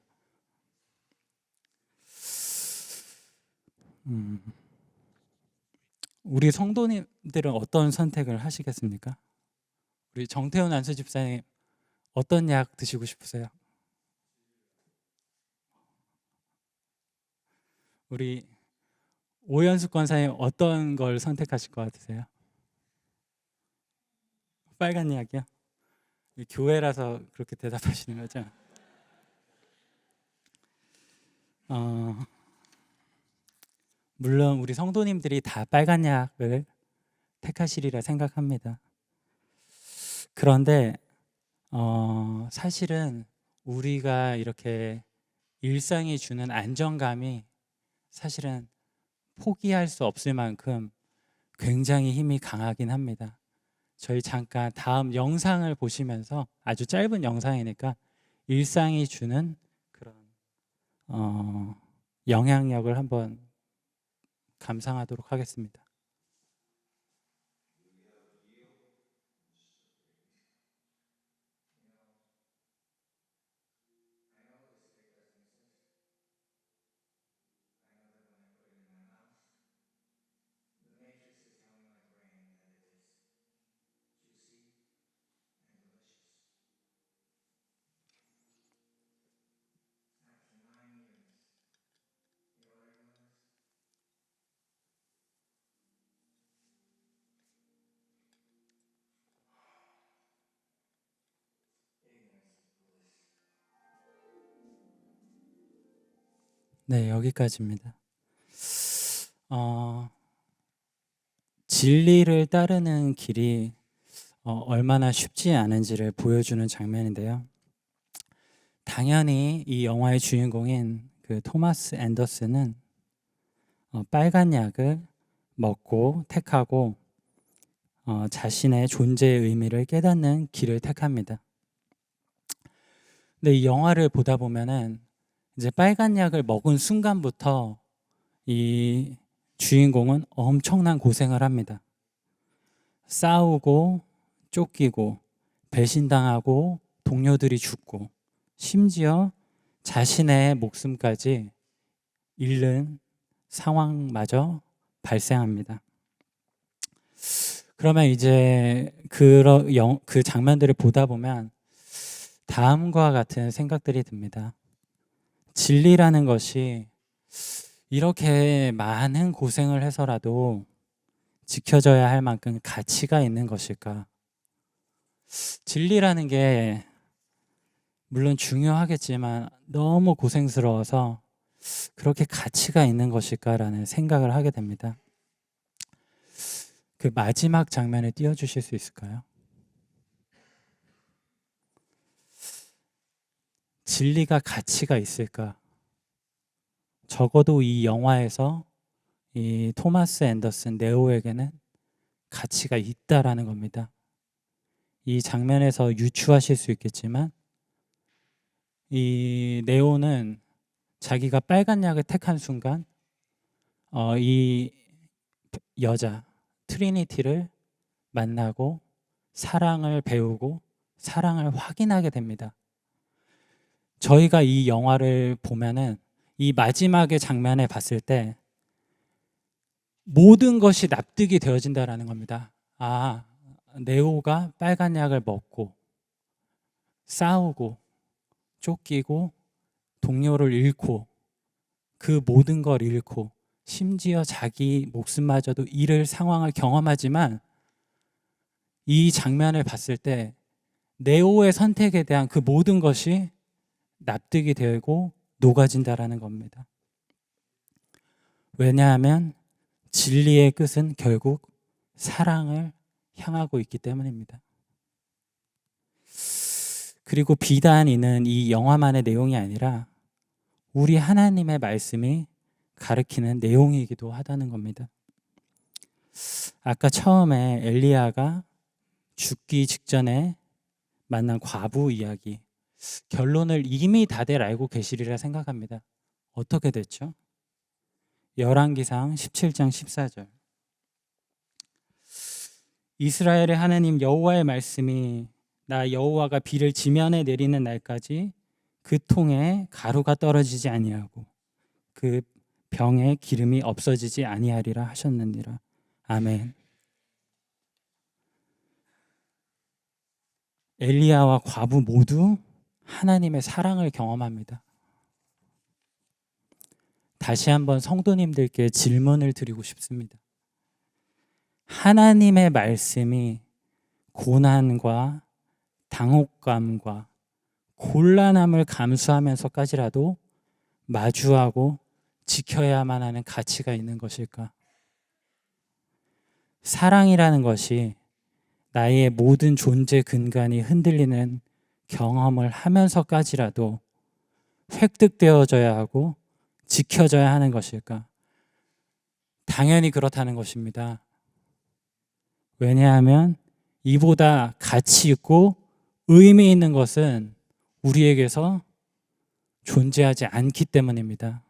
Speaker 2: 우리 성도님들은 어떤 선택을 하시겠습니까? 우리 정태훈 안수 집사님 어떤 약 드시고 싶으세요? 우리 오연숙 권사님 어떤 걸 선택하실 것 같으세요? 빨간 약이요? 교회라서 그렇게 대답하시는 거죠? 물론 우리 성도님들이 다 빨간 약을 택하시리라 생각합니다. 그런데 사실은 우리가 이렇게 일상이 주는 안정감이 사실은 포기할 수 없을 만큼 굉장히 힘이 강하긴 합니다. 저희 잠깐 다음 영상을 보시면서 아주 짧은 영상이니까 일상이 주는 그런 영향력을 한번 감상하도록 하겠습니다. 네, 여기까지입니다. 진리를 따르는 길이 얼마나 쉽지 않은지를 보여주는 장면인데요. 당연히 이 영화의 주인공인 그 토마스 앤더슨은 빨간 약을 먹고 택하고 자신의 존재의 의미를 깨닫는 길을 택합니다. 근데 이 영화를 보다 보면은 이제 빨간 약을 먹은 순간부터 이 주인공은 엄청난 고생을 합니다. 싸우고 쫓기고 배신당하고 동료들이 죽고 심지어 자신의 목숨까지 잃는 상황마저 발생합니다. 그러면 이제 그 장면들을 보다 보면 다음과 같은 생각들이 듭니다. 진리라는 것이 이렇게 많은 고생을 해서라도 지켜져야 할 만큼 가치가 있는 것일까? 진리라는 게 물론 중요하겠지만 너무 고생스러워서 그렇게 가치가 있는 것일까라는 생각을 하게 됩니다. 그 마지막 장면을 띄워주실 수 있을까요? 진리가 가치가 있을까? 적어도 이 영화에서 이 토마스 앤더슨 네오에게는 가치가 있다라는 겁니다. 이 장면에서 유추하실 수 있겠지만 이 네오는 자기가 빨간 약을 택한 순간 이 여자 트리니티를 만나고 사랑을 배우고 사랑을 확인하게 됩니다. 저희가 이 영화를 보면은 이 마지막의 장면에 봤을 때 모든 것이 납득이 되어진다라는 겁니다. 아, 네오가 빨간 약을 먹고 싸우고 쫓기고 동료를 잃고 그 모든 걸 잃고 심지어 자기 목숨마저도 잃을 상황을 경험하지만 이 장면을 봤을 때 네오의 선택에 대한 그 모든 것이 납득이 되고 녹아진다라는 겁니다. 왜냐하면 진리의 끝은 결국 사랑을 향하고 있기 때문입니다. 그리고 비단 이는 이 영화만의 내용이 아니라 우리 하나님의 말씀이 가르치는 내용이기도 하다는 겁니다. 아까 처음에 엘리야가 죽기 직전에 만난 과부 이야기, 결론을 이미 다들 알고 계시리라 생각합니다. 어떻게 됐죠? 열왕기상 17장 14절. 이스라엘의 하나님 여호와의 말씀이 나 여호와가 비를 지면에 내리는 날까지 그 통에 가루가 떨어지지 아니하고 그 병에 기름이 없어지지 아니하리라 하셨느니라. 아멘. 엘리야와 과부 모두 하나님의 사랑을 경험합니다. 다시 한번 성도님들께 질문을 드리고 싶습니다. 하나님의 말씀이 고난과 당혹감과 곤란함을 감수하면서까지라도 마주하고 지켜야만 하는 가치가 있는 것일까? 사랑이라는 것이 나의 모든 존재 근간이 흔들리는 경험을 하면서까지라도 획득되어져야 하고 지켜져야 하는 것일까? 당연히 그렇다는 것입니다. 왜냐하면 이보다 가치 있고 의미 있는 것은 우리에게서 존재하지 않기 때문입니다.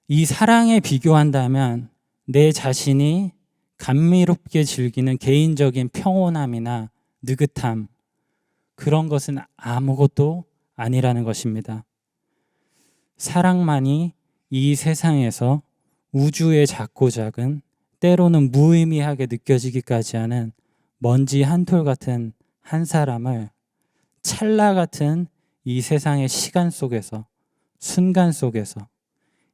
Speaker 2: 이 사랑에 비교한다면 내 자신이 감미롭게 즐기는 개인적인 평온함이나 느긋함, 그런 것은 아무것도 아니라는 것입니다. 사랑만이 이 세상에서 우주의 작고 작은, 때로는 무의미하게 느껴지기까지 하는 먼지 한 톨 같은 한 사람을 찰나 같은 이 세상의 시간 속에서, 순간 속에서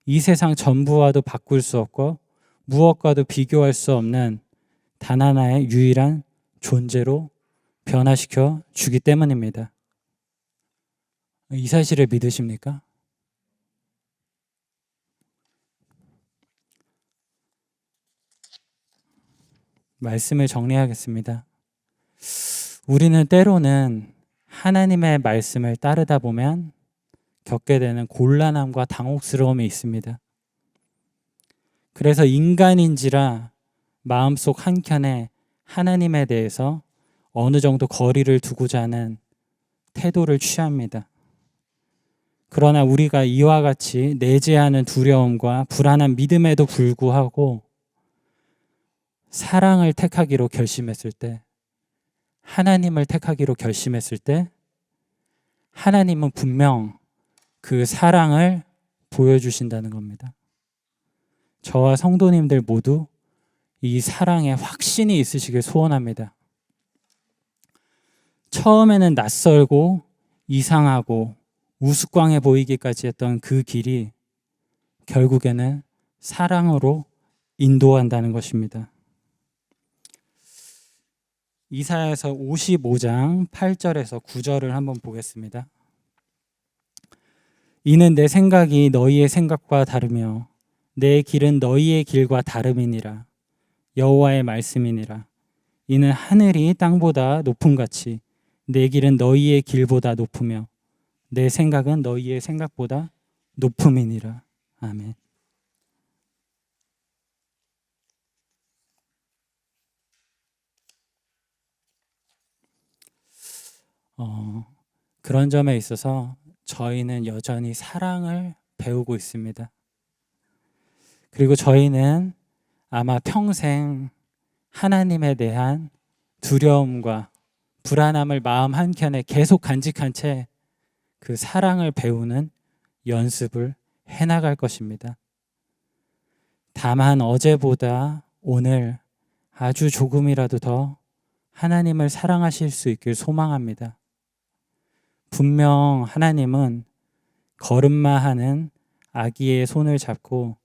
Speaker 2: 이 세상 전부와도 바꿀 수 없고 무엇과도 비교할 수 없는 단 하나의 유일한 존재로 변화시켜 주기 때문입니다. 이 사실을 믿으십니까? 말씀을 정리하겠습니다. 우리는 때로는 하나님의 말씀을 따르다 보면 겪게 되는 곤란함과 당혹스러움이 있습니다. 그래서 인간인지라 마음속 한켠에 하나님에 대해서 어느 정도 거리를 두고자 하는 태도를 취합니다. 그러나 우리가 이와 같이 내재하는 두려움과 불안한 믿음에도 불구하고 사랑을 택하기로 결심했을 때, 하나님을 택하기로 결심했을 때 하나님은 분명 그 사랑을 보여주신다는 겁니다. 저와 성도님들 모두 이 사랑에 확신이 있으시길 소원합니다. 처음에는 낯설고 이상하고 우스꽝해 보이기까지 했던 그 길이 결국에는 사랑으로 인도한다는 것입니다. 이사야서 55장 8절에서 9절을 한번 보겠습니다. 이는 내 생각이 너희의 생각과 다르며 내 길은 너희의 길과 다름이니라. 여호와의 말씀이니라. 이는 하늘이 땅보다 높음같이 내 길은 너희의 길보다 높으며 내 생각은 너희의 생각보다 높음이니라. 아멘. 그런 점에 있어서 저희는 여전히 사랑을 배우고 있습니다. 그리고 저희는 아마 평생 하나님에 대한 두려움과 불안함을 마음 한켠에 계속 간직한 채 그 사랑을 배우는 연습을 해나갈 것입니다. 다만 어제보다 오늘 아주 조금이라도 더 하나님을 사랑하실 수 있길 소망합니다. 분명 하나님은 걸음마하는 아기의 손을 잡고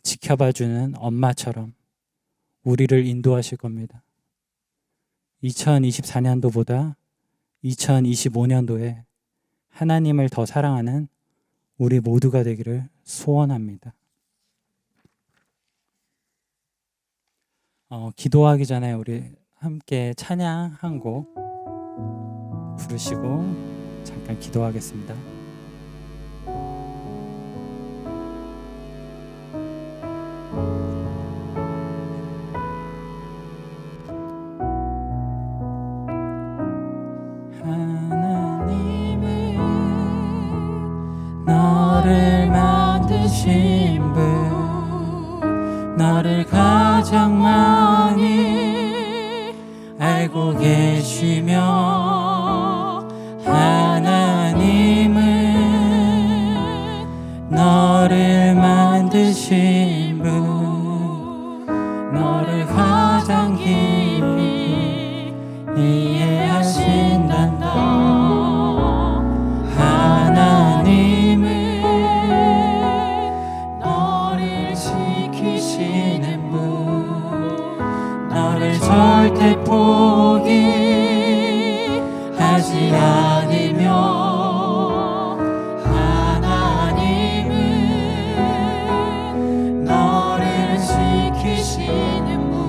Speaker 2: 지켜봐주는 엄마처럼 우리를 인도하실 겁니다. 2024년도보다 2025년도에 하나님을 더 사랑하는 우리 모두가 되기를 소원합니다. 기도하기 전에 우리 함께 찬양 한 곡 부르시고 잠깐 기도하겠습니다. 하나님은 너를 만드신 분, 너를 가장 많이 알고 계시며, 하나님은 너를 만드신 분, 너를 가장 깊이 이해하신단다. 하나님은 너를 지키시는 분, 너를 절대 포기하지 않으며, 하나님은 너를 지키시는 분,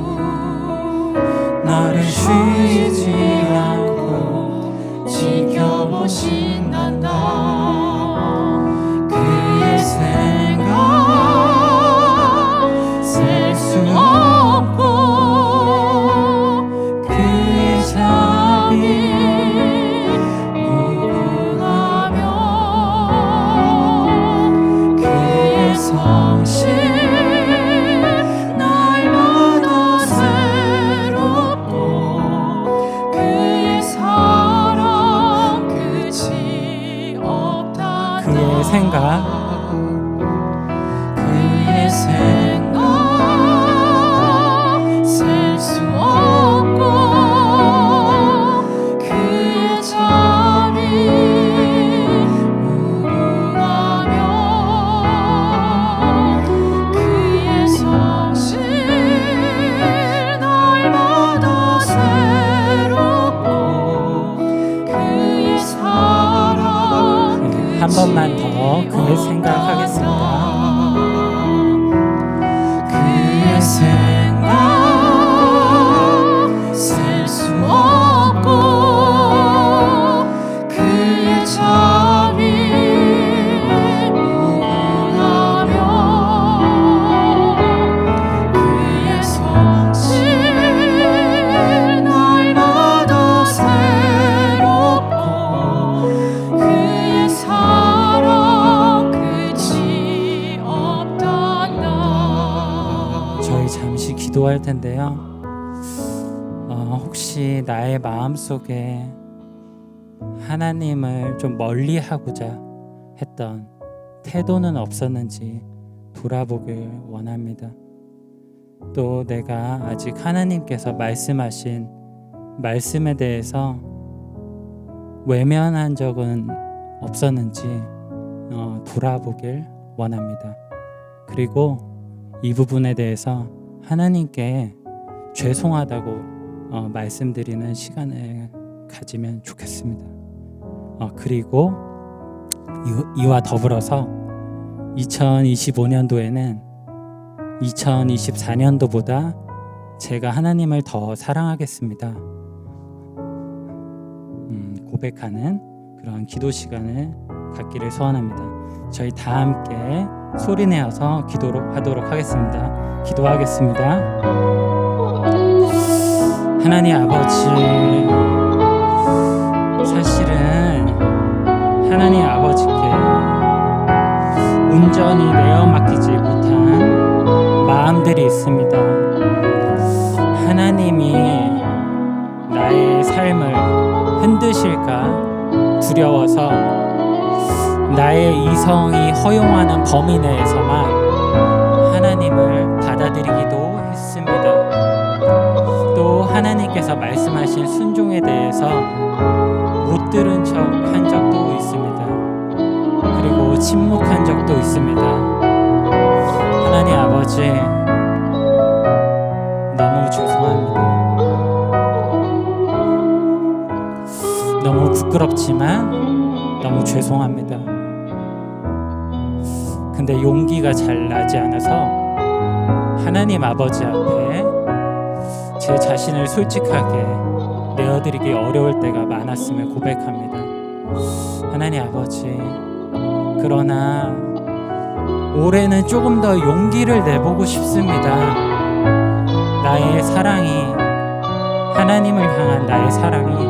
Speaker 2: 너를 쉬지 않고 지켜보신단다. 그의 생각 셀 수 없고, 그의 자비 무궁하며, 그의 성실 날마다 새롭고, 그의 사랑 끝이 없다. 그의 생각 셀 수 없고, 그의 자비 무궁하며, 그의 성실 날마다 새롭고, 그의 사랑 한 번만 더 그의 생각하겠습니다.
Speaker 4: 그의 생각 셀 수 없고, 그의 자비 무궁하며, 그의 성실 날마다 새롭고, 그의 사랑 끝이 없단다.
Speaker 2: 저희 잠시 기도할 텐데요. 혹시 나의 마음속에 하나님을 좀 멀리하고자 했던 태도는 없었는지 돌아보길 원합니다. 또 내가 아직 하나님께서 말씀하신 말씀에 대해서 외면한 적은 없었는지 돌아보길 원합니다. 그리고 이 부분에 대해서 하나님께 죄송하다고 말씀드리는 시간을 가지면 좋겠습니다. 그리고 이와 더불어서 2025년도에는 2024년도보다 제가 하나님을 더 사랑하겠습니다. 고백하는 그런 기도 시간을 갖기를 소원합니다. 저희 다 함께 소리내어서 기도하도록 하겠습니다. 기도하겠습니다. 하나님 아버지, 사실은 하나님 아버지께 온전히 내어 맡기지 못한 마음들이 있습니다. 하나님이 나의 삶을 흔드실까 두려워서 나의 이성이 허용하는 범위 내에서만 하나님을 받아들이기도 했습니다. 또 하나님께서 말씀하신 순종에 대해서 못 들은 척 한 적도 있습니다. 그리고 침묵한 적도 있습니다. 하나님 아버지, 너무 죄송합니다. 너무 부끄럽지만 너무 죄송합니다. 근데 용기가 잘 나지 않아서 하나님 아버지 앞에 제 자신을 솔직하게 내어드리기 어려울 때가 많았음을 고백합니다. 하나님 아버지, 그러나 올해는 조금 더 용기를 내보고 싶습니다. 나의 사랑이, 하나님을 향한 나의 사랑이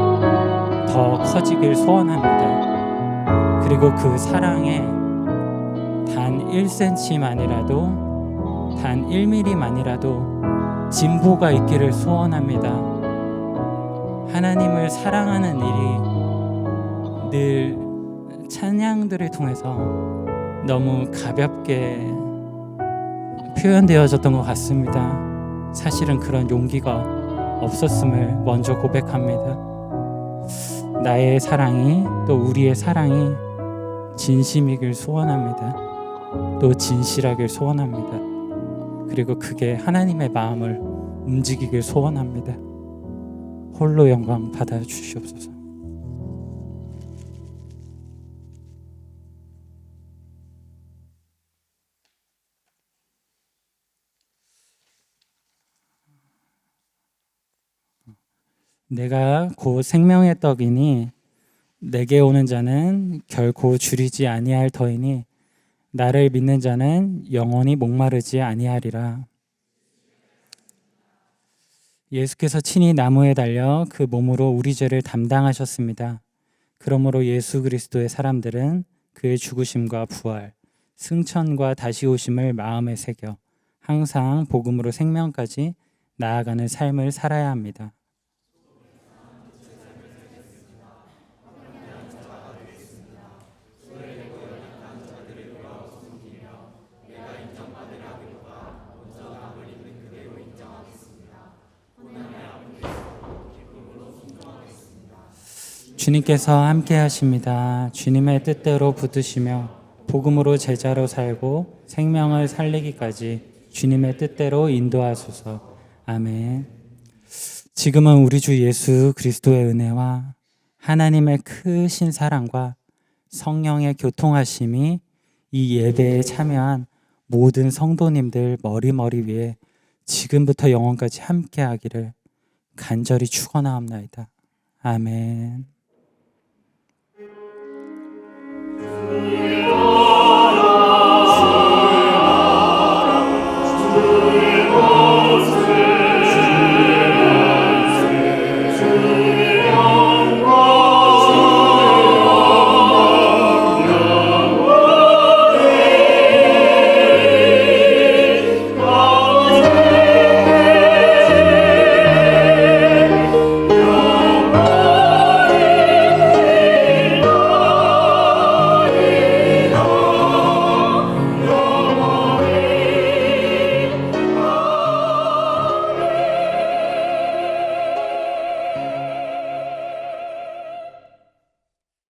Speaker 2: 더 커지길 소원합니다. 그리고 그 사랑에 단 1cm만이라도, 단 1mm만이라도 진보가 있기를 소원합니다. 하나님을 사랑하는 일이 늘 찬양들을 통해서 너무 가볍게 표현되어졌던 것 같습니다. 사실은 그런 용기가 없었음을 먼저 고백합니다. 나의 사랑이, 또 우리의 사랑이 진심이길 소원합니다. 또 진실하길 소원합니다. 그리고 그게 하나님의 마음을 움직이길 소원합니다. 홀로 영광 받아 주시옵소서. 내가 곧 생명의 떡이니 내게 오는 자는 결코 줄이지 아니할 터이니 나를 믿는 자는 영원히 목마르지 아니하리라. 예수께서 친히 나무에 달려 그 몸으로 우리 죄를 담당하셨습니다. 그러므로 예수 그리스도의 사람들은 그의 죽으심과 부활, 승천과 다시 오심을 마음에 새겨 항상 복음으로 생명까지 나아가는 삶을 살아야 합니다. 주님께서 함께 하십니다. 주님의 뜻대로 붙드시며 복음으로 제자로 살고 생명을 살리기까지 주님의 뜻대로 인도하소서. 아멘. 지금은 우리 주 예수 그리스도의 은혜와 하나님의 크신 사랑과 성령의 교통하심이 이 예배에 참여한 모든 성도님들 머리 위에 지금부터 영원까지 함께 하기를 간절히 축원하옵나이다. 아멘.
Speaker 4: 주여